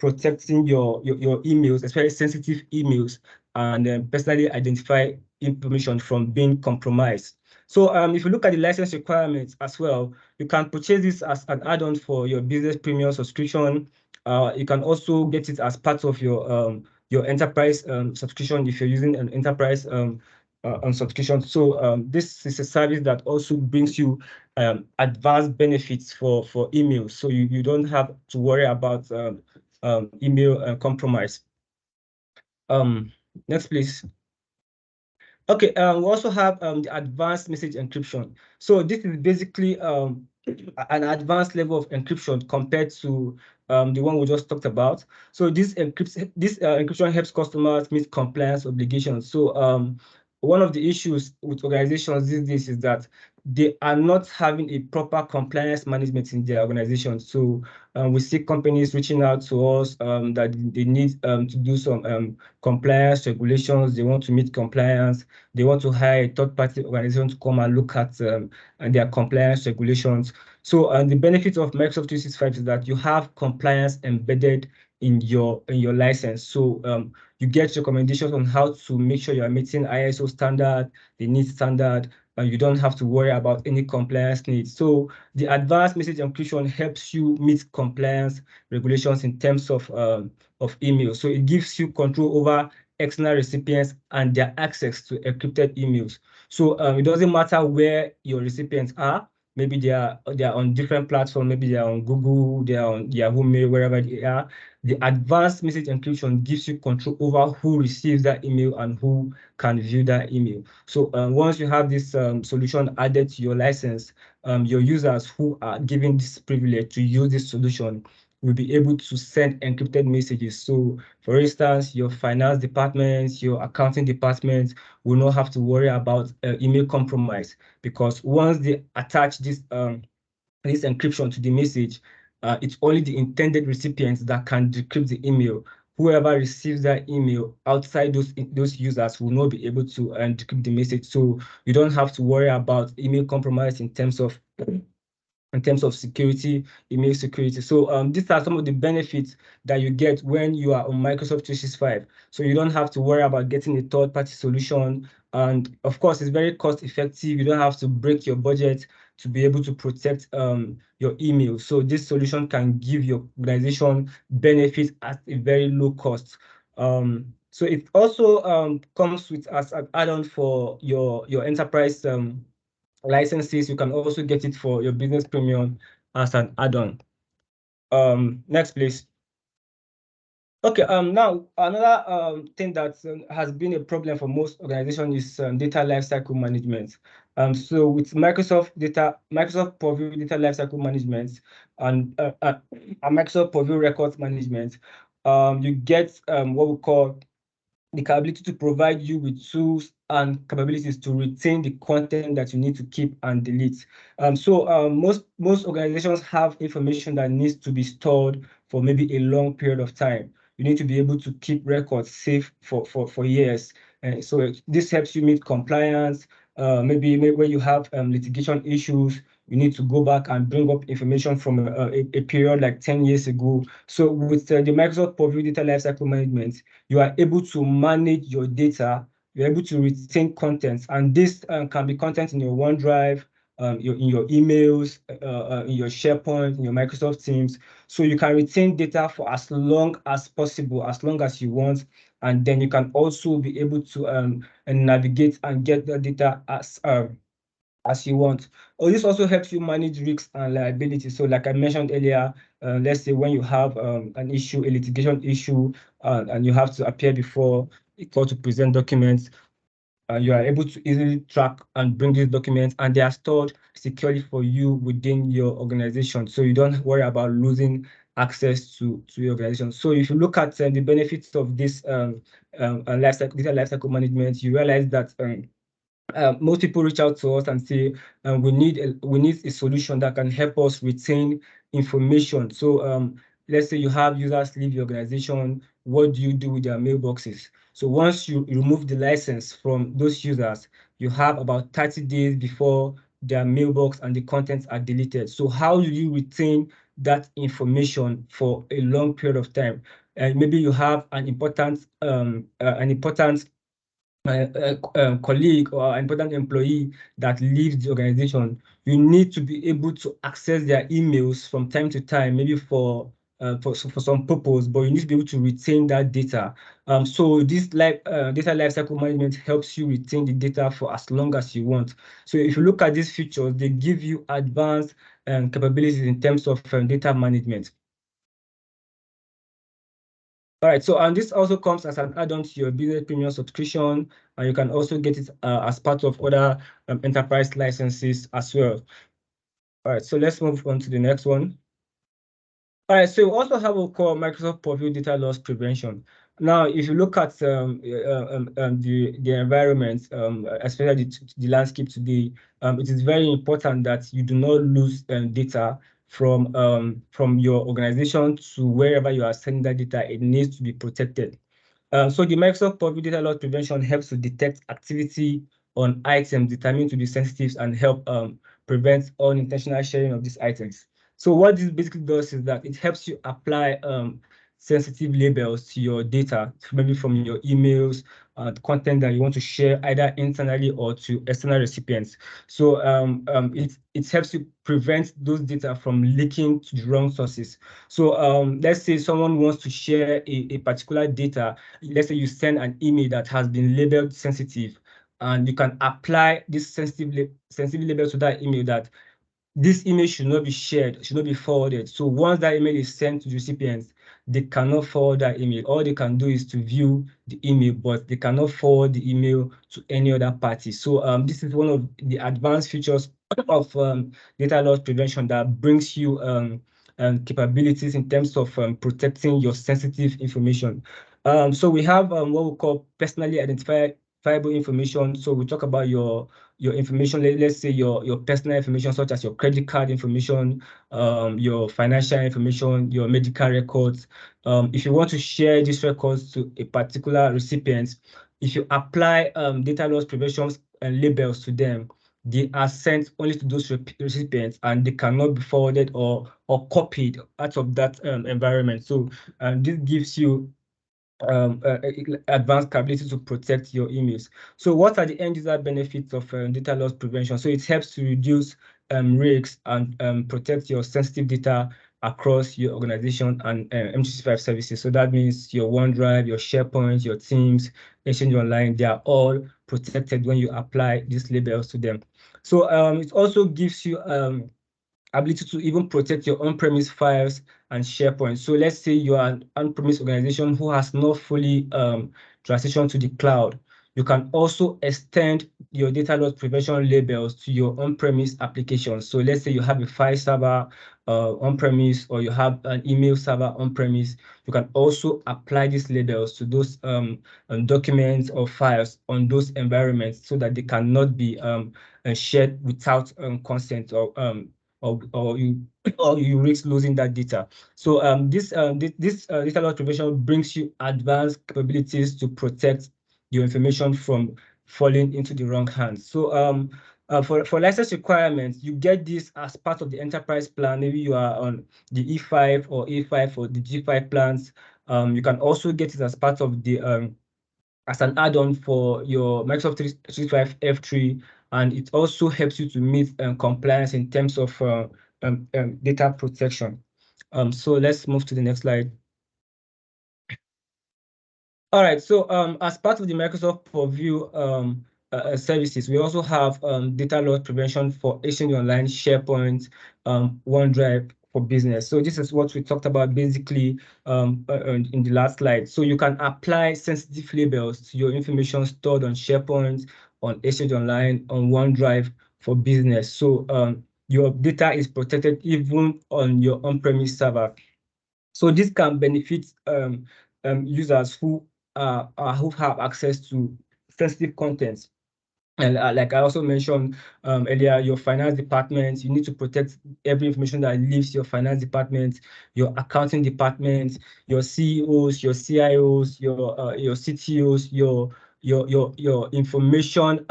protecting your emails, especially sensitive emails, and personally identify information from being compromised. So if you look at the license requirements as well, you can purchase this as an add-on for your business premium subscription. You can also get it as part of your enterprise subscription if you're using an enterprise on subscription. So this is a service that also brings you advanced benefits for emails. So you don't have to worry about email compromise. Next, please. Okay, we also have the advanced message encryption. So this is basically an advanced level of encryption compared to the one we just talked about. So this encryption helps customers meet compliance obligations. So one of the issues with organizations these days is that they are not having a proper compliance management in their organization. So we see companies reaching out to us that they need to do some compliance regulations. They want to meet compliance. They want to hire a third-party organization to come and look at their compliance regulations. So the benefit of Microsoft 365 is that you have compliance embedded in your license. So you get recommendations on how to make sure you are meeting ISO standard, the NIST standard, and you don't have to worry about any compliance needs. So the advanced message encryption helps you meet compliance regulations in terms of email. So it gives you control over external recipients and their access to encrypted emails. So it doesn't matter where your recipients are. Maybe they are on different platforms. Maybe they are on Google, they are on Yahoo Mail, wherever they are. The advanced message encryption gives you control over who receives that email and who can view that email. So once you have this solution added to your license, your users who are given this privilege to use this solution will be able to send encrypted messages. So for instance, your finance departments, your accounting departments will not have to worry about email compromise, because once they attach this encryption to the message, it's only the intended recipients that can decrypt the email. Whoever receives that email outside those users will not be able to decrypt the message. So you don't have to worry about email compromise in terms of security, email security. So these are some of the benefits that you get when you are on Microsoft 365. So you don't have to worry about getting a third-party solution. And of course, it's very cost effective. You don't have to break your budget to be able to protect your email. So this solution can give your organization benefits at a very low cost. So it also comes with as an add-on for your enterprise licenses. You can also get it for your business premium as an add-on. Next, please. Okay, now another thing that has been a problem for most organizations is data lifecycle management. So with Microsoft Purview data lifecycle management and Microsoft Purview records management, you get what we call the capability to provide you with tools and capabilities to retain the content that you need to keep and delete. So most organizations have information that needs to be stored for maybe a long period of time. You need to be able to keep records safe for years. And so this helps you meet compliance. Maybe when you have litigation issues, you need to go back and bring up information from a period like 10 years ago. So with the Microsoft Purview Data Lifecycle Management, you are able to manage your data, you're able to retain content, and this can be content in your OneDrive, in your emails, in your SharePoint, in your Microsoft Teams. So you can retain data for as long as possible, as long as you want, and then you can also be able to navigate and get the data as you want. This also helps you manage risks and liability. So like I mentioned earlier, let's say when you have an issue, a litigation issue, and you have to appear before a court to present documents, you are able to easily track and bring these documents, and they are stored securely for you within your organization. So you don't worry about losing access to your organization. So if you look at the benefits of this data lifecycle management, you realize that most people reach out to us and say we need a solution that can help us retain information. So let's say you have users leave your organization. What do you do with their mailboxes? So once you remove the license from those users, you have about 30 days before their mailbox and the contents are deleted. So how do you retain that information for a long period of time. And maybe you have an important colleague or an important employee that leaves the organization. You need to be able to access their emails from time to time, maybe for some purpose, but you need to be able to retain that data. So this data lifecycle management helps you retain the data for as long as you want. So if you look at these features, they give you advanced capabilities in terms of data management. All right, so and this also comes as an add-on to your business premium subscription, and you can also get it as part of other enterprise licenses as well. All right, so let's move on to the next one. All right, so we also have what we call Microsoft Purview Data Loss Prevention. Now, if you look at the environment, especially the landscape today, it is very important that you do not lose data from your organization to wherever you are sending that data. It needs to be protected. So the Microsoft Purview Data Loss Prevention helps to detect activity on items determined to be sensitive and help prevent unintentional sharing of these items. So what this basically does is that it helps you apply sensitive labels to your data, maybe from your emails, content that you want to share either internally or to external recipients. So it helps you prevent those data from leaking to the wrong sources. So let's say someone wants to share a particular data. Let's say you send an email that has been labeled sensitive, and you can apply this sensitive label to that email that this email should not be shared, should not be forwarded. So once that email is sent to the recipients, they cannot forward that email. All they can do is to view the email, but they cannot forward the email to any other party. So this is one of the advanced features of data loss prevention that brings you capabilities in terms of protecting your sensitive information. So we have what we call personally identifiable information. So we talk about your information, let's say your personal information, such as your credit card information, your financial information, your medical records. If you want to share these records to a particular recipient, if you apply data loss prevention labels to them, they are sent only to those recipients, and they cannot be forwarded or copied out of that environment. So this gives you advanced capability to protect your emails. So what are the end user benefits of data loss prevention? So it helps to reduce risks and protect your sensitive data across your organization and M365 services. So that means your OneDrive, your SharePoint, your Teams, Exchange Online, they are all protected when you apply these labels to them. So it also gives you ability to even protect your on-premise files and SharePoint. So let's say you are an on-premise organization who has not fully transitioned to the cloud. You can also extend your data loss prevention labels to your on-premise applications. So let's say you have a file server on-premise, or you have an email server on-premise. You can also apply these labels to those documents or files on those environments so that they cannot be shared without consent or you risk losing that data. So this data loss prevention brings you advanced capabilities to protect your information from falling into the wrong hands. So for license requirements, you get this as part of the enterprise plan. Maybe you are on the E5 or A5 or the G5 plans. You can also get it as part of the as an add-on for your Microsoft 365 F3, and it also helps you to meet compliance in terms of data protection. So let's move to the next slide. All right, so as part of the Microsoft Purview services, we also have data loss prevention for Exchange Online, SharePoint, OneDrive for business. So this is what we talked about basically in the last slide. So you can apply sensitive labels to your information stored on SharePoint, on Exchange Online, on OneDrive for business. So your data is protected even on your on-premise server. So this can benefit users who have access to sensitive content. And like I also mentioned earlier, your finance department, you need to protect every information that leaves your finance department, your accounting department, your CEOs, your CIOs, your CTOs, your information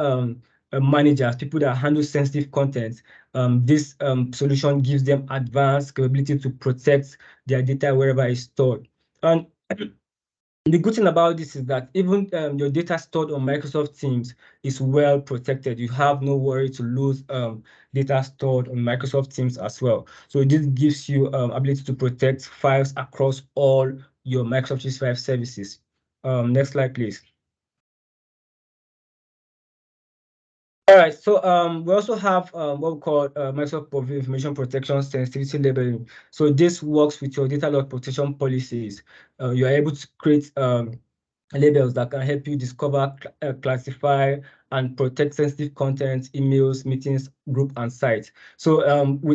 managers, people that handle sensitive content. This solution gives them advanced capability to protect their data wherever it's stored. And the good thing about this is that even your data stored on Microsoft Teams is well protected. You have no worry to lose data stored on Microsoft Teams as well. So this gives you ability to protect files across all your Microsoft 365 services. Next slide, please. All right, so we also have what we call Microsoft Information Protection Sensitivity Labeling. So this works with your data loss protection policies. You are able to create labels that can help you discover, classify, and protect sensitive content, emails, meetings, group, and sites. So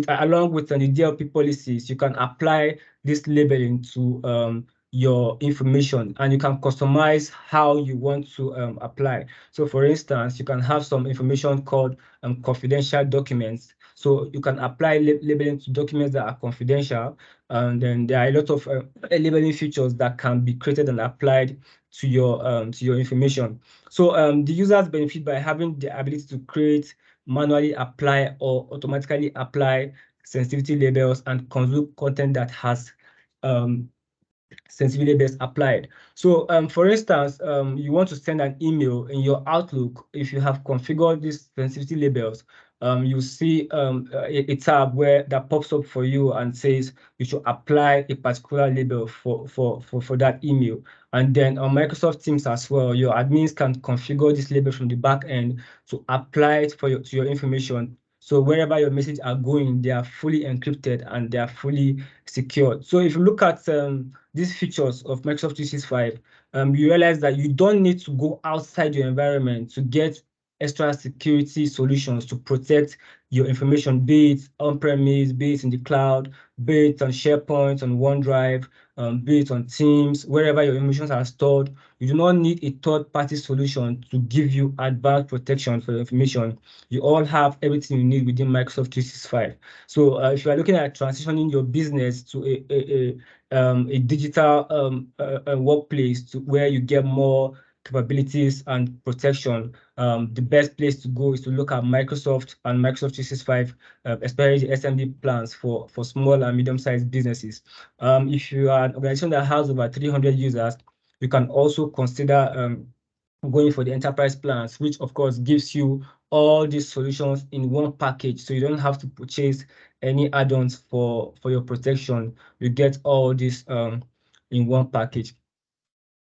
along with the DLP policies, you can apply this labeling to your information, and you can customize how you want to apply. So for instance, you can have some information called confidential documents. So you can apply labeling to documents that are confidential, and then there are a lot of labeling features that can be created and applied to your information. So the users benefit by having the ability to create, manually apply, or automatically apply sensitivity labels and consume content that has sensitivity labels applied. So for instance, you want to send an email in your Outlook. If you have configured these sensitivity labels, you see a tab where that pops up for you and says you should apply a particular label for that email. And then on Microsoft Teams as well, your admins can configure this label from the back end to apply it to your information. So wherever your messages are going, they are fully encrypted and they are fully secured. So if you look at these features of Microsoft 365, you realize that you don't need to go outside your environment to get extra security solutions to protect your information, be it on-premise, be it in the cloud, be it on SharePoint, on OneDrive, be it on Teams, wherever your information are stored. You do not need a third-party solution to give you advanced protection for your information. You all have everything you need within Microsoft 365. So if you are looking at transitioning your business to a digital workplace where you get more capabilities and protection, the best place to go is to look at Microsoft and Microsoft 365, especially the SMB plans for small and medium-sized businesses. If you are an organization that has over 300 users, you can also consider going for the enterprise plans, which of course gives you all these solutions in one package. So you don't have to purchase any add-ons for your protection. You get all this in one package.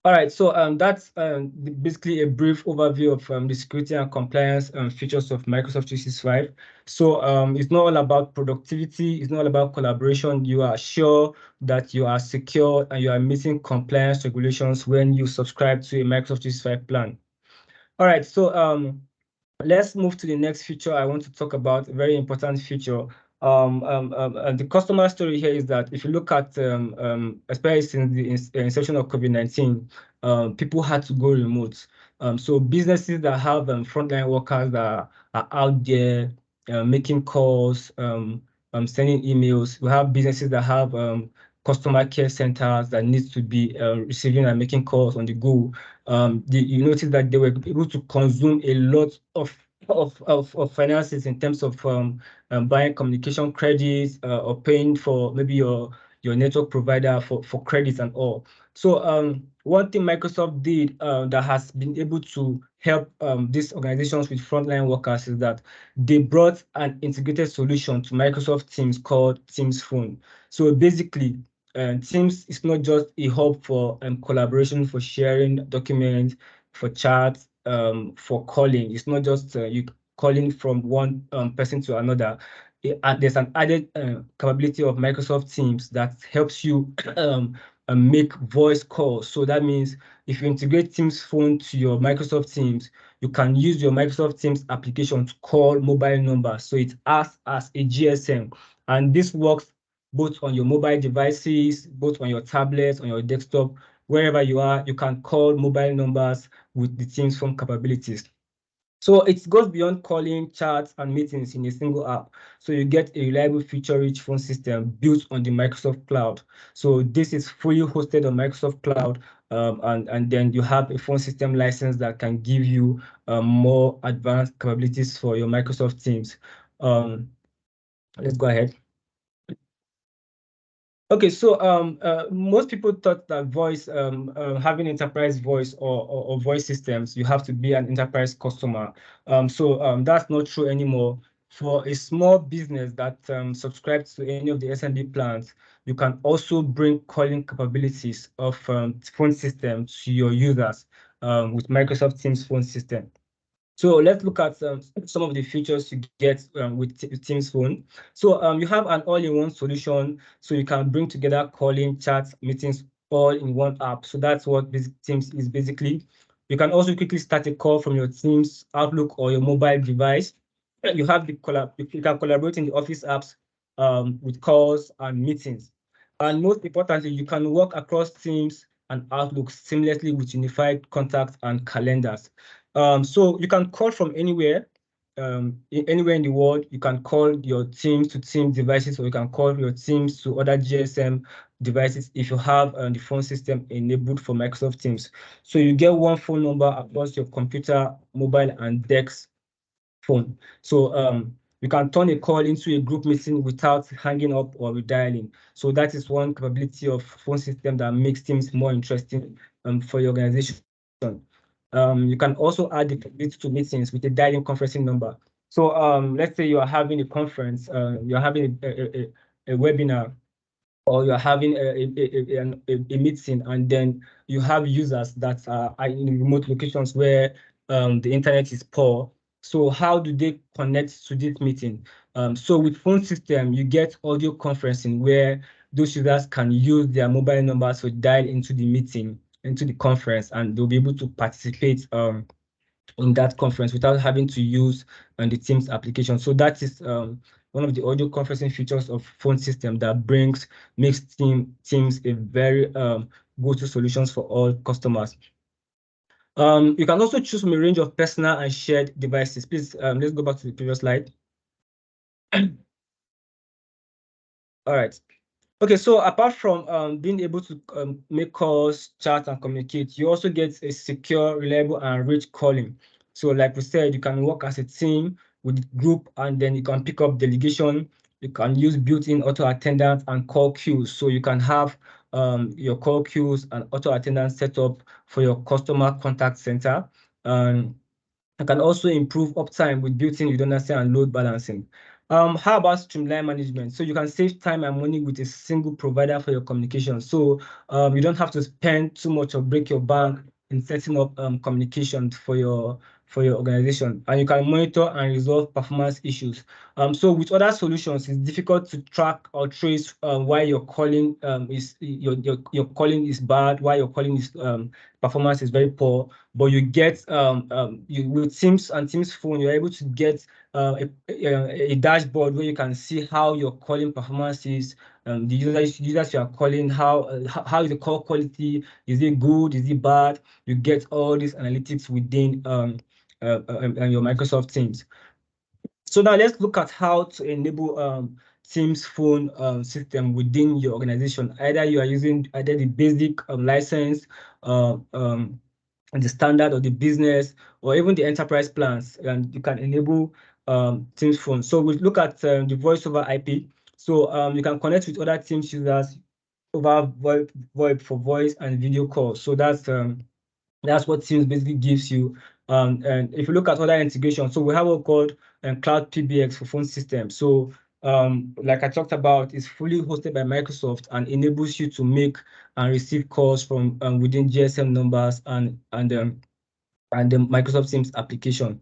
All right, so that's basically a brief overview of the security and compliance features of Microsoft 365. So it's not all about productivity, it's not all about collaboration. You are sure that you are secure and you are meeting compliance regulations when you subscribe to a Microsoft 365 plan. All right, so let's move to the next feature. I want to talk about a very important feature. And the customer story here is that if you look at, especially since the inception of COVID-19, people had to go remote. So businesses that have frontline workers that are out there making calls, sending emails. We have businesses that have customer care centers that need to be receiving and making calls on the go. You notice that they were able to consume a lot of finances in terms of buying communication credits or paying for maybe your network provider for credits and all. So one thing Microsoft did that has been able to help these organizations with frontline workers is that they brought an integrated solution to Microsoft Teams called Teams Phone. So basically, Teams is not just a hub for collaboration, for sharing documents, for chat, for calling. It's not just you calling from one person to another. There's an added capability of Microsoft Teams that helps you make voice calls. So that means if you integrate Teams Phone to your Microsoft Teams, you can use your Microsoft Teams application to call mobile numbers. So it acts as a GSM. And this works both on your mobile devices, both on your tablets, on your desktop, wherever you are, you can call mobile numbers with the Teams Phone capabilities. So it goes beyond calling, chats, and meetings in a single app. So you get a reliable feature-rich phone system built on the Microsoft Cloud. So this is fully hosted on Microsoft Cloud, and then you have a phone system license that can give you more advanced capabilities for your Microsoft Teams. Let's go ahead. Okay, so most people thought that voice, having enterprise voice or voice systems, you have to be an enterprise customer. So that's not true anymore. For a small business that subscribes to any of the SMB plans, you can also bring calling capabilities of phone system to your users with Microsoft Teams phone system. So let's look at some of the features you get with Teams Phone. So you have an all-in-one solution, so you can bring together calling, chats, meetings all in one app. So that's what Teams is basically. You can also quickly start a call from your Teams Outlook or your mobile device. You have you can collaborate in the Office apps with calls and meetings. And most importantly, you can work across Teams and Outlook seamlessly with unified contacts and calendars. So you can call from anywhere, anywhere in the world. You can call your Teams to Teams devices, or you can call your Teams to other GSM devices if you have the phone system enabled for Microsoft Teams. So you get one phone number across your computer, mobile, and desk phone. So you can turn a call into a group meeting without hanging up or redialing. So that is one capability of phone system that makes Teams more interesting for your organization. You can also add the capability to meetings with a dialing conferencing number. So let's say you are having a conference, you're having a webinar, or you're having a meeting, and then you have users that are in remote locations where the internet is poor. So how do they connect to this meeting? So with phone system, you get audio conferencing where those users can use their mobile numbers to dial into the meeting, into the conference, and they'll be able to participate in that conference without having to use the Teams application. So that is one of the audio conferencing features of phone system that makes Teams a very go-to solutions for all customers. You can also choose from a range of personal and shared devices. Please, let's go back to the previous slide. All right. Okay, so apart from being able to make calls, chat, and communicate, you also get a secure, reliable, and rich calling. So like we said, you can work as a team with group, and then you can pick up delegation. You can use built-in auto attendance and call queues. So you can have your call queues and auto attendance set up for your customer contact center. I can also improve uptime with built-in redundancy and load balancing. How about streamline management? So you can save time and money with a single provider for your communication. So you don't have to spend too much or break your bank in setting up communication for your organization, and you can monitor and resolve performance issues. So with other solutions, it's difficult to track or trace why your calling is your calling is bad, why your calling is performance is very poor. But you get you with Teams and Teams Phone, you're able to get a dashboard where you can see how your calling performance is, the users you are calling, how is the call quality, is it good, is it bad? You get all these analytics within your Microsoft Teams. So now let's look at how to enable Teams phone system within your organization. Either you are using either the basic license, the standard or the business, or even the enterprise plans, and you can enable Teams phone. So we look at the voice over IP. So you can connect with other Teams users over VoIP for voice and video calls. So that's what Teams basically gives you. And if you look at other integrations, so we have what called Cloud PBX for phone systems. So like I talked about, it's fully hosted by Microsoft and enables you to make and receive calls from within GSM numbers and the Microsoft Teams application.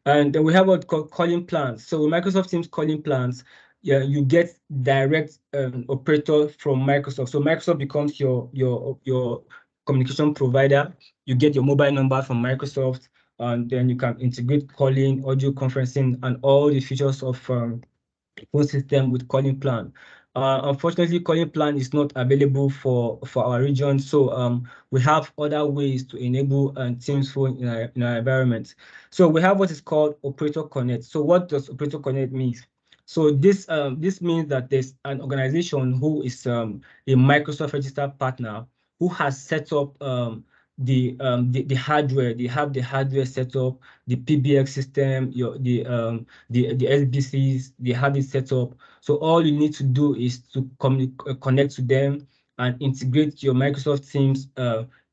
And then we have what called calling plans. So with Microsoft Teams calling plans, yeah, you get direct operator from Microsoft. So Microsoft becomes your communication provider. You get your mobile number from Microsoft, and then you can integrate calling, audio conferencing, and all the features of phone system with calling plan. Unfortunately, calling plan is not available for our region, so we have other ways to enable Teams phone in our environment. So we have what is called Operator Connect. So what does Operator Connect mean? So this means that there's an organization who is a Microsoft registered partner who has set up the hardware. They have the hardware set up, the PBX system, the SBCs. They have it set up. So all you need to do is to connect to them and integrate your Microsoft Teams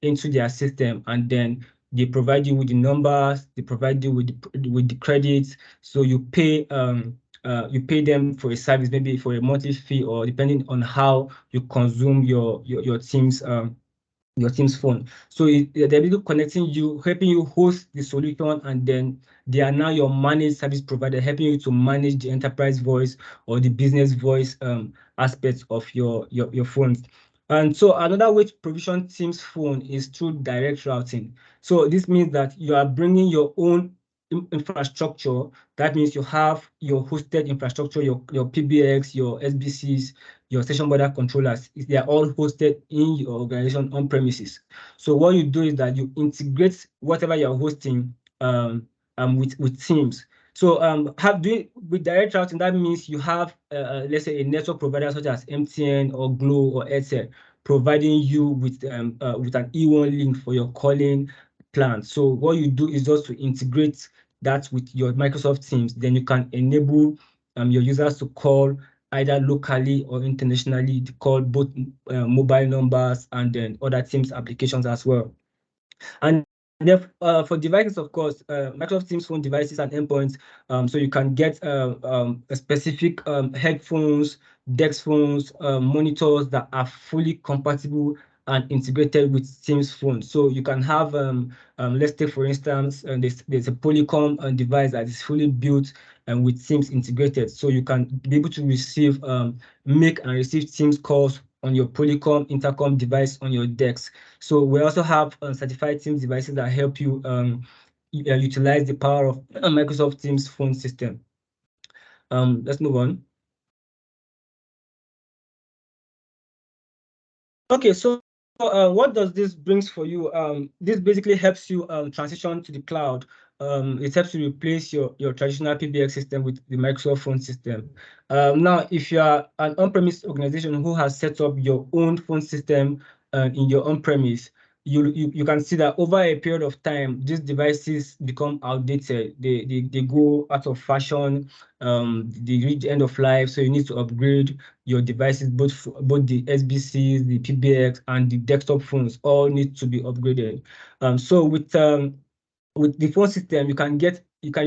into their system, and then they provide you with the numbers. They provide you with the credits. So you pay them for a service, maybe for a monthly fee, or depending on how you consume your Teams phone. So they're able connecting you, helping you host the solution, and then they are now your managed service provider, helping you to manage the enterprise voice or the business voice aspects of your phones. And so another way to provision Teams phone is through direct routing. So this means that you are bringing your own infrastructure. That means you have your hosted infrastructure, your PBX, your SBCs, your session border controllers. They are all hosted in your organization on premises. So what you do is that you integrate whatever you're hosting with Teams. So with direct routing, that means you have let's say a network provider such as MTN or Glo or Airtel providing you with an E1 link for your calling plan. So what you do is just to integrate that with your Microsoft Teams. Then you can enable your users to call either locally or internationally, to call both mobile numbers and then other Teams applications as well. And then for devices, of course, Microsoft Teams phone devices and endpoints, so you can get a specific headphones, desk phones, monitors that are fully compatible and integrated with Teams phone. So you can have, let's take for instance, there's a Polycom device that is fully built and with Teams integrated. So you can be able to make and receive Teams calls on your Polycom intercom device on your desk. So we also have certified Teams devices that help you utilize the power of Microsoft Teams phone system. Let's move on. Okay, so what does this brings for you? This basically helps you transition to the cloud. It helps you replace your traditional PBX system with the Microsoft phone system. Now, if you are an on-premise organization who has set up your own phone system in your on-premise, you can see that over a period of time, these devices become outdated. They go out of fashion. They reach the end of life. So you need to upgrade your devices, both the SBCs, the PBX, and the desktop phones all need to be upgraded. So with the phone system, you can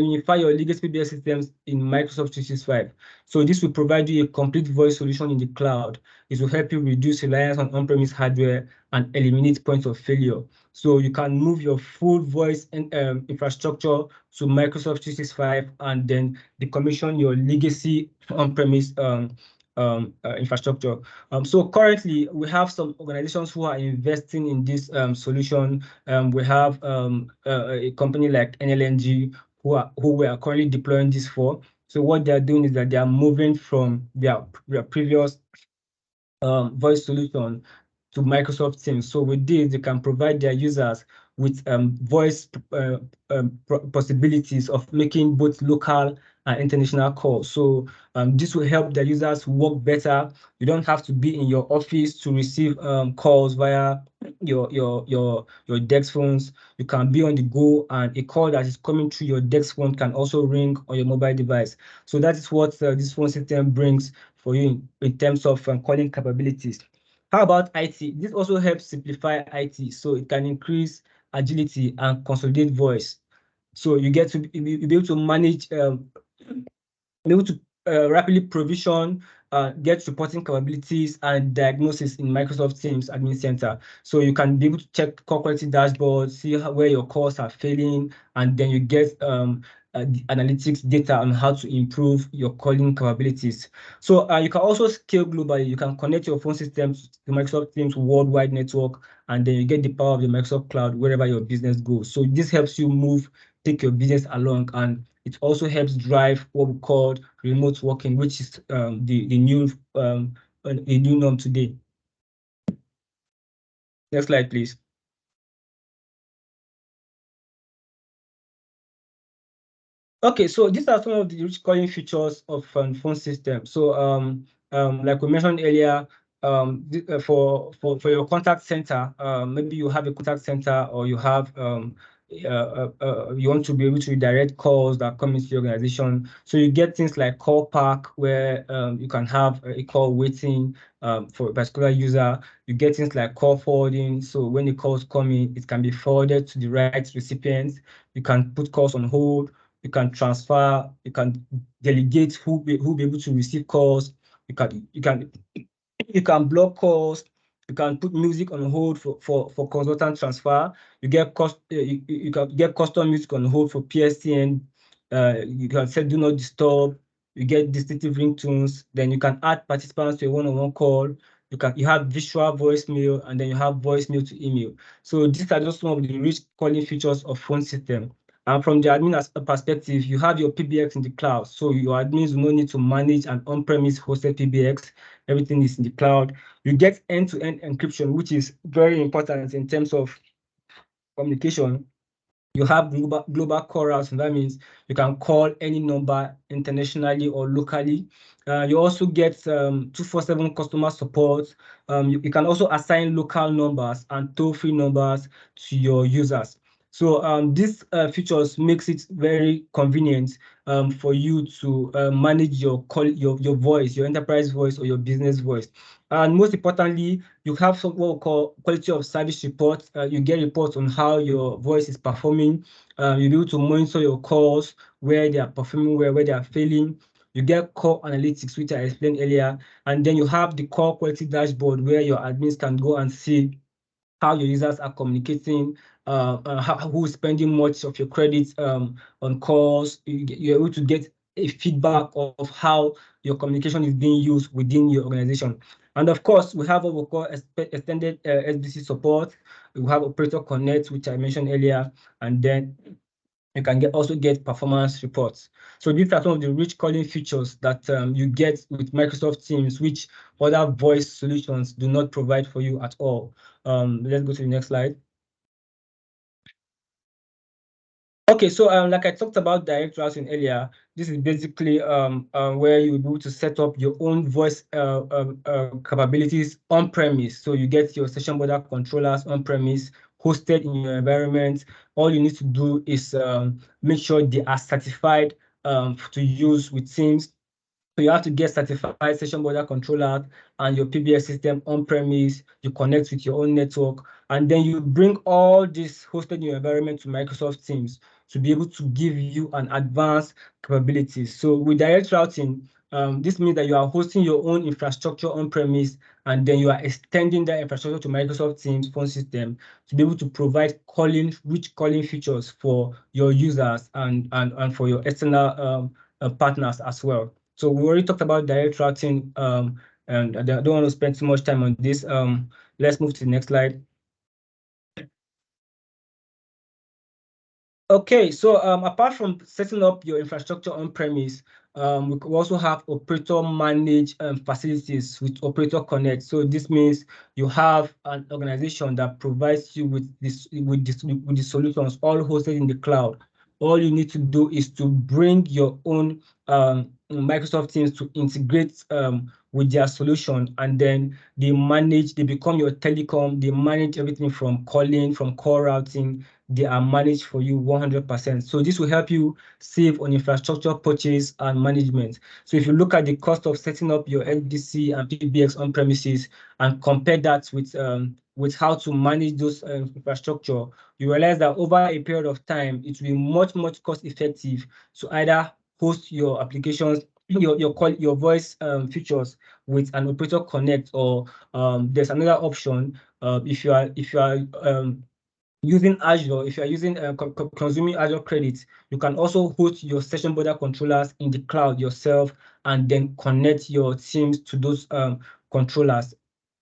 unify your legacy PBX systems in Microsoft 365. So this will provide you a complete voice solution in the cloud. It will help you reduce reliance on on-premise hardware and eliminate points of failure. So you can move your full voice infrastructure to Microsoft 365 and then decommission your legacy on-premise infrastructure. So currently, we have some organizations who are investing in this solution. We have a company like NLNG who we are currently deploying this for. So what they are doing is that they are moving from their previous voice solution to Microsoft Teams. So with this, they can provide their users with voice possibilities of making both local and international calls. So this will help the users work better. You don't have to be in your office to receive calls via your desk phones. You can be on the go, and a call that is coming through your desk phone can also ring on your mobile device. So that is what this phone system brings for you in terms of calling capabilities. How about IT? This also helps simplify IT, so it can increase agility and consolidate voice. So you get to be able to manage, be able to rapidly provision, get reporting capabilities and diagnosis in Microsoft Teams Admin Center. So you can be able to check call quality dashboards, see where your calls are failing, and then you get the analytics data on how to improve your calling capabilities. So you can also scale globally. You can connect your phone systems to Microsoft Teams worldwide network, and then you get the power of the Microsoft Cloud wherever your business goes. So this helps you take your business along, and it also helps drive what we call remote working, which is the new norm today. Next slide, please. Okay, so these are some of the rich calling features of phone system. So like we mentioned earlier, for your contact center, maybe you have a contact center, or you have you want to be able to redirect calls that come into your organization. So you get things like call pack, where you can have a call waiting for a particular user. You get things like call forwarding. So when the calls come in, it can be forwarded to the right recipients. You can put calls on hold. You can transfer. You can delegate who be able to receive calls. You can block calls. You can put music on hold for consultant transfer. You get you can get custom music on hold for PSTN. You can set do not disturb. You get distinctive ringtones. Then you can add participants to a one-on-one call. You have visual voicemail, and then you have voicemail to email. So these are just some of the rich calling features of phone system. And from the admin perspective, you have your PBX in the cloud. So your admins will not need to manage an on-premise hosted PBX. Everything is in the cloud. You get end-to-end encryption, which is very important in terms of communication. You have global call routes, and that means you can call any number internationally or locally. You also get 24/7 customer support. You can also assign local numbers and toll-free numbers to your users. So these features makes it very convenient for you to manage your voice, your enterprise voice or your business voice. And most importantly, you have what we call quality of service reports. You get reports on how your voice is performing. You'll be able to monitor your calls, where they are performing well, where they are failing. You get call analytics, which I explained earlier. And then you have the call quality dashboard, where your admins can go and see how your users are communicating, who is spending much of your credit on calls. You're able to get a feedback of how your communication is being used within your organization. And of course, we have what we call extended SBC support. We have Operator Connect, which I mentioned earlier, and then you can also get performance reports. So these are some of the rich calling features that you get with Microsoft Teams, which other voice solutions do not provide for you at all. Let's go to the next slide. Okay, so like I talked about direct routing earlier, this is basically where you'll be able to set up your own voice capabilities on premise. So you get your session border controllers on premise, hosted in your environment. All you need to do is make sure they are certified to use with Teams. So you have to get certified session border controller and your PBX system on premise. You connect with your own network, and then you bring all this hosted in your environment to Microsoft Teams to be able to give you an advanced capabilities. So with direct routing, this means that you are hosting your own infrastructure on premise, and then you are extending that infrastructure to Microsoft Teams phone system to be able to provide rich calling features for your users and for your external partners as well. So we already talked about direct routing, and I don't want to spend too much time on this. Let's move to the next slide. Okay, so apart from setting up your infrastructure on premise, we could also have operator managed facilities with Operator Connect. So this means you have an organization that provides you with the solutions all hosted in the cloud. All you need to do is to bring your own Microsoft Teams to integrate with their solution, and then they become your telecom. They manage everything from calling, from call routing. They are managed for you 100%. So this will help you save on infrastructure purchase and management. So if you look at the cost of setting up your LDC and PBX on premises and compare that with how to manage those infrastructure, you realize that over a period of time, it will be much cost effective to either host your applications, your voice features with an Operator Connect, or there's another option if you are using Azure. If you are using consuming Azure credits, you can also host your session border controllers in the cloud yourself, and then connect your teams to those controllers.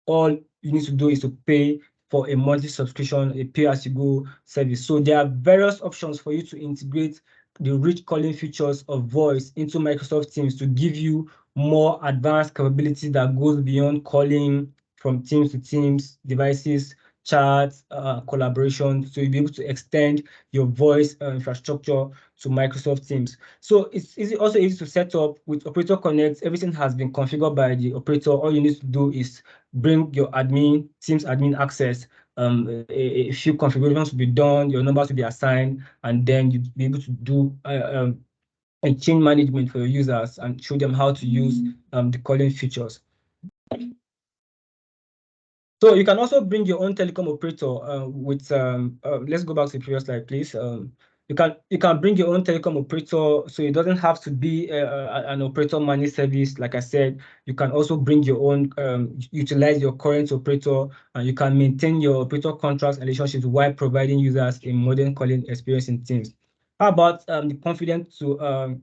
All you need to do is to pay for a monthly subscription, a pay-as-you-go service. So there are various options for you to integrate the rich calling features of voice into Microsoft Teams to give you more advanced capability that goes beyond calling from Teams to Teams, devices chats, collaboration. So you'll be able to extend your voice infrastructure to Microsoft Teams. So it's also easy to set up with Operator Connect. Everything has been configured by the operator. All you need to do is bring your Teams admin access. A few configurations will be done, your numbers will be assigned, and then you'll be able to do and change management for your users and show them how to use the calling features. So you can also bring your own telecom operator with, let's go back to the previous slide, please. You can bring your own telecom operator, so it doesn't have to be an operator managed service. Like I said, you can also bring your own, utilize your current operator, and you can maintain your operator contracts and relationships while providing users a modern calling experience in Teams. How about the confidence to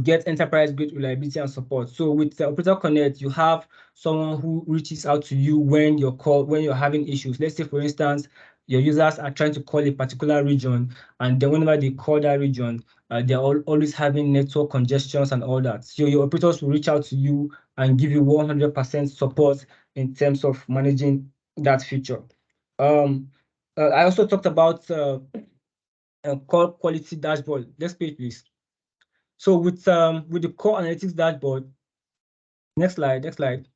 get enterprise-grade reliability and support? So with the Operator Connect, you have someone who reaches out to you when you're having issues. Let's say, for instance, your users are trying to call a particular region, and then whenever they call that region, they're always having network congestions and all that. So your operators will reach out to you and give you 100% support in terms of managing that feature. I also talked about call quality dashboard. Next page, please. So with the core analytics dashboard, next slide.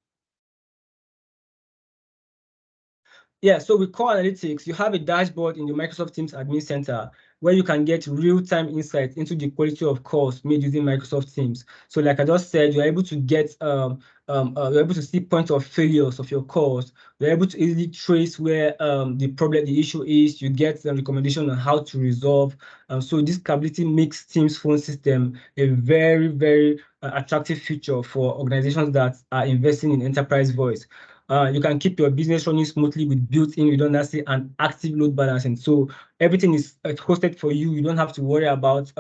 Yeah, so with core analytics, you have a dashboard in the Microsoft Teams Admin Center where you can get real-time insights into the quality of calls made using Microsoft Teams. So like I just said, you're able to get you're able to see points of failures of your calls. You're able to easily trace where the issue is. You get the recommendation on how to resolve. So this capability makes Teams phone system a very, very attractive feature for organizations that are investing in enterprise voice. You can keep your business running smoothly with built-in redundancy and active load balancing. So everything is hosted for you. You don't have to worry about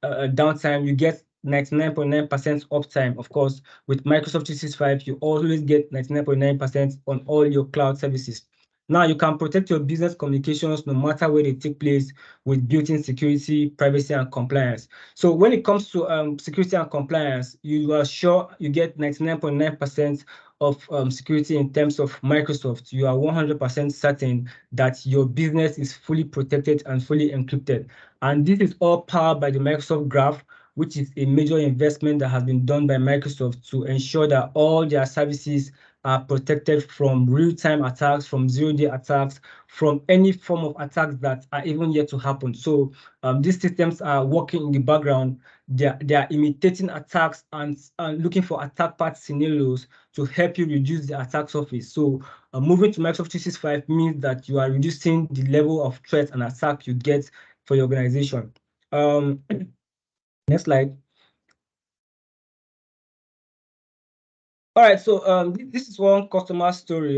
downtime. You get 99.9% uptime. Of course, with Microsoft 365, you always get 99.9% on all your cloud services. Now you can protect your business communications no matter where they take place with built-in security, privacy, and compliance. So when it comes to security and compliance, you are sure you get 99.9% of security in terms of Microsoft. You are 100% certain that your business is fully protected and fully encrypted. And this is all powered by the Microsoft Graph, which is a major investment that has been done by Microsoft to ensure that all their services are protected from real-time attacks, from zero-day attacks, from any form of attacks that are even yet to happen. So these systems are working in the background. They are imitating attacks and looking for attack path scenarios to help you reduce the attack surface. So moving to Microsoft 365 means that you are reducing the level of threat and attack you get for your organization. Next slide. All right, so this is one customer story.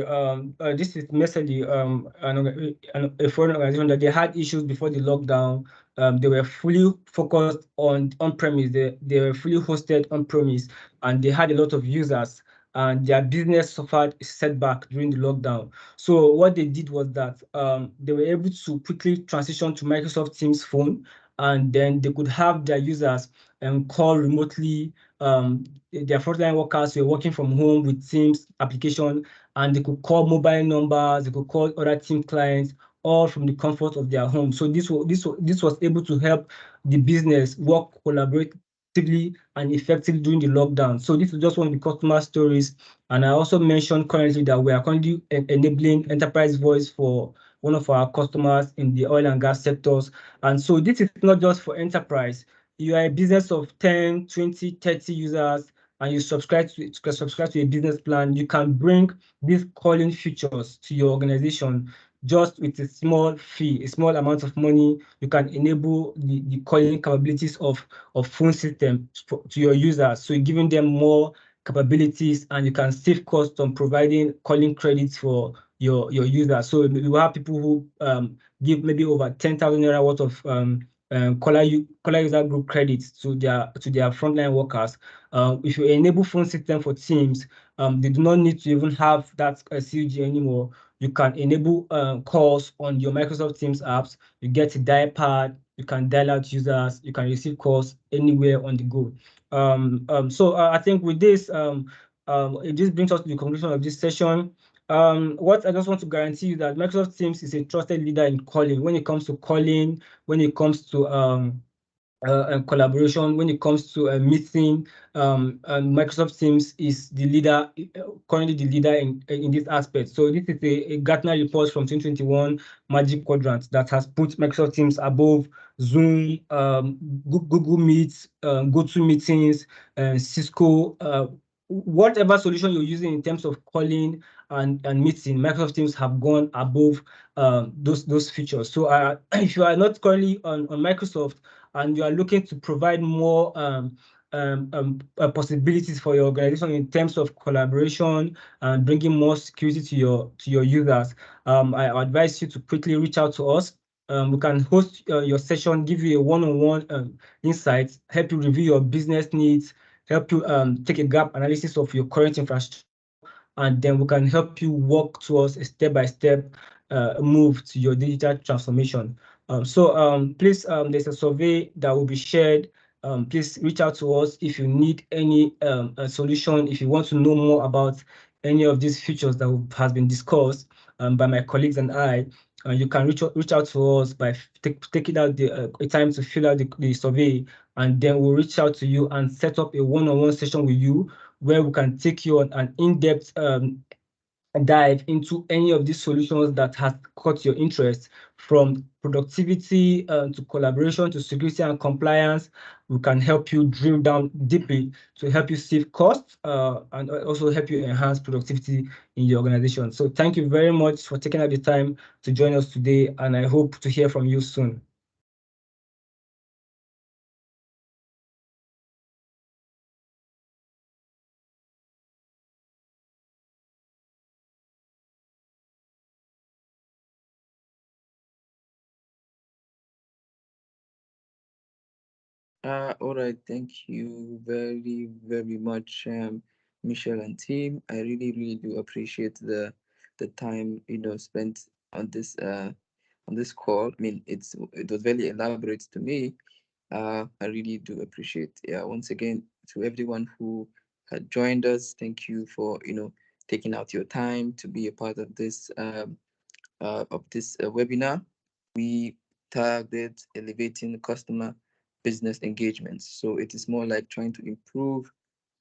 This is mostly a foreign organization that they had issues before the lockdown. They were fully focused on premise. They were fully hosted on premise, and they had a lot of users. And their business suffered a setback during the lockdown. So what they did was that they were able to quickly transition to Microsoft Teams phone, and then they could have their users call remotely. Their frontline workers were working from home with Teams application, and they could call mobile numbers, they could call other team clients, all from the comfort of their home. So this was able to help the business work collaboratively and effectively during the lockdown. So this is just one of the customer stories. And I also mentioned currently that we are currently enabling enterprise voice for one of our customers in the oil and gas sectors. And so this is not just for enterprise. You are a business of 10, 20, 30 users, and you subscribe to a business plan, you can bring these calling features to your organization just with a small fee, a small amount of money. You can enable the calling capabilities of phone system to your users. So you're giving them more capabilities, and you can save costs on providing calling credits for your users. So you have people who give maybe over 10,000 naira worth of caller user group credits to their frontline workers. If you enable phone system for Teams, they do not need to even have that CUG anymore. You can enable calls on your Microsoft Teams apps. You get a dial pad. You can dial out users. You can receive calls anywhere on the go. So I think with this, this brings us to the conclusion of this session. What I just want to guarantee you that Microsoft Teams is a trusted leader in calling. When it comes to calling, when it comes to and collaboration, when it comes to a meeting, and Microsoft Teams is the leader, currently the leader in this aspect. So this is a Gartner report from 2021 Magic Quadrant that has put Microsoft Teams above Zoom, Google Meets, GoToMeetings, Cisco, whatever solution you're using in terms of calling and meeting, Microsoft Teams have gone above those features. So if you are not currently on Microsoft, and you are looking to provide more possibilities for your organization in terms of collaboration and bringing more security to your users, I advise you to quickly reach out to us. We can host your session, give you a one-on-one insights, help you review your business needs, help you take a gap analysis of your current infrastructure, and then we can help you walk towards a step-by-step move to your digital transformation. Please, there's a survey that will be shared. Please reach out to us if you need any solution, if you want to know more about any of these features that has been discussed by my colleagues and I. You can reach out to us by taking out the time to fill out the survey, and then we'll reach out to you and set up a one-on-one session with you where we can take you on an in-depth dive into any of these solutions that has caught your interest, from productivity to collaboration to security and compliance. We can help you drill down deeply to help you save costs and also help you enhance productivity in your organization. So thank you very much for taking out the time to join us today, and I hope to hear from you soon. All right, thank you very, very much, Michelle and team. I really, really do appreciate the time spent on this call. I mean, it was very elaborate to me. I really do appreciate. Yeah, once again to everyone who had joined us, thank you for taking out your time to be a part of this webinar. We target elevating customer business engagements. So it is more like trying to improve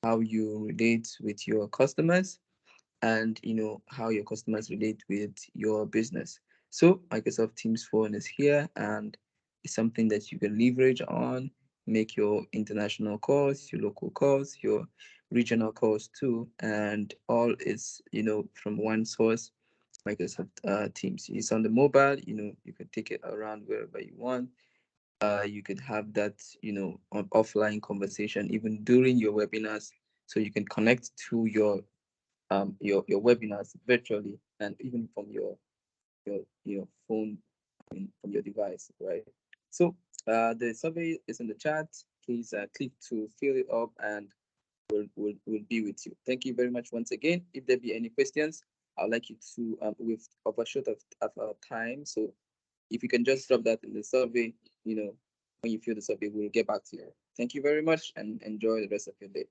how you relate with your customers and how your customers relate with your business. So Microsoft Teams Phone is here and it's something that you can leverage on, make your international calls, your local calls, your regional calls too, and all is from one source, Microsoft Teams. It's on the mobile, you can take it around wherever you want. You could have that, on offline conversation even during your webinars, so you can connect to your webinars virtually and even from your phone, I mean, from your device, right? So the survey is in the chat. Please click to fill it up and we'll be with you. Thank you very much once again. If there be any questions, I'd like you to with overshot of our time. So if you can just drop that in the survey, when you fill the survey, we'll get back to you. Thank you very much and enjoy the rest of your day.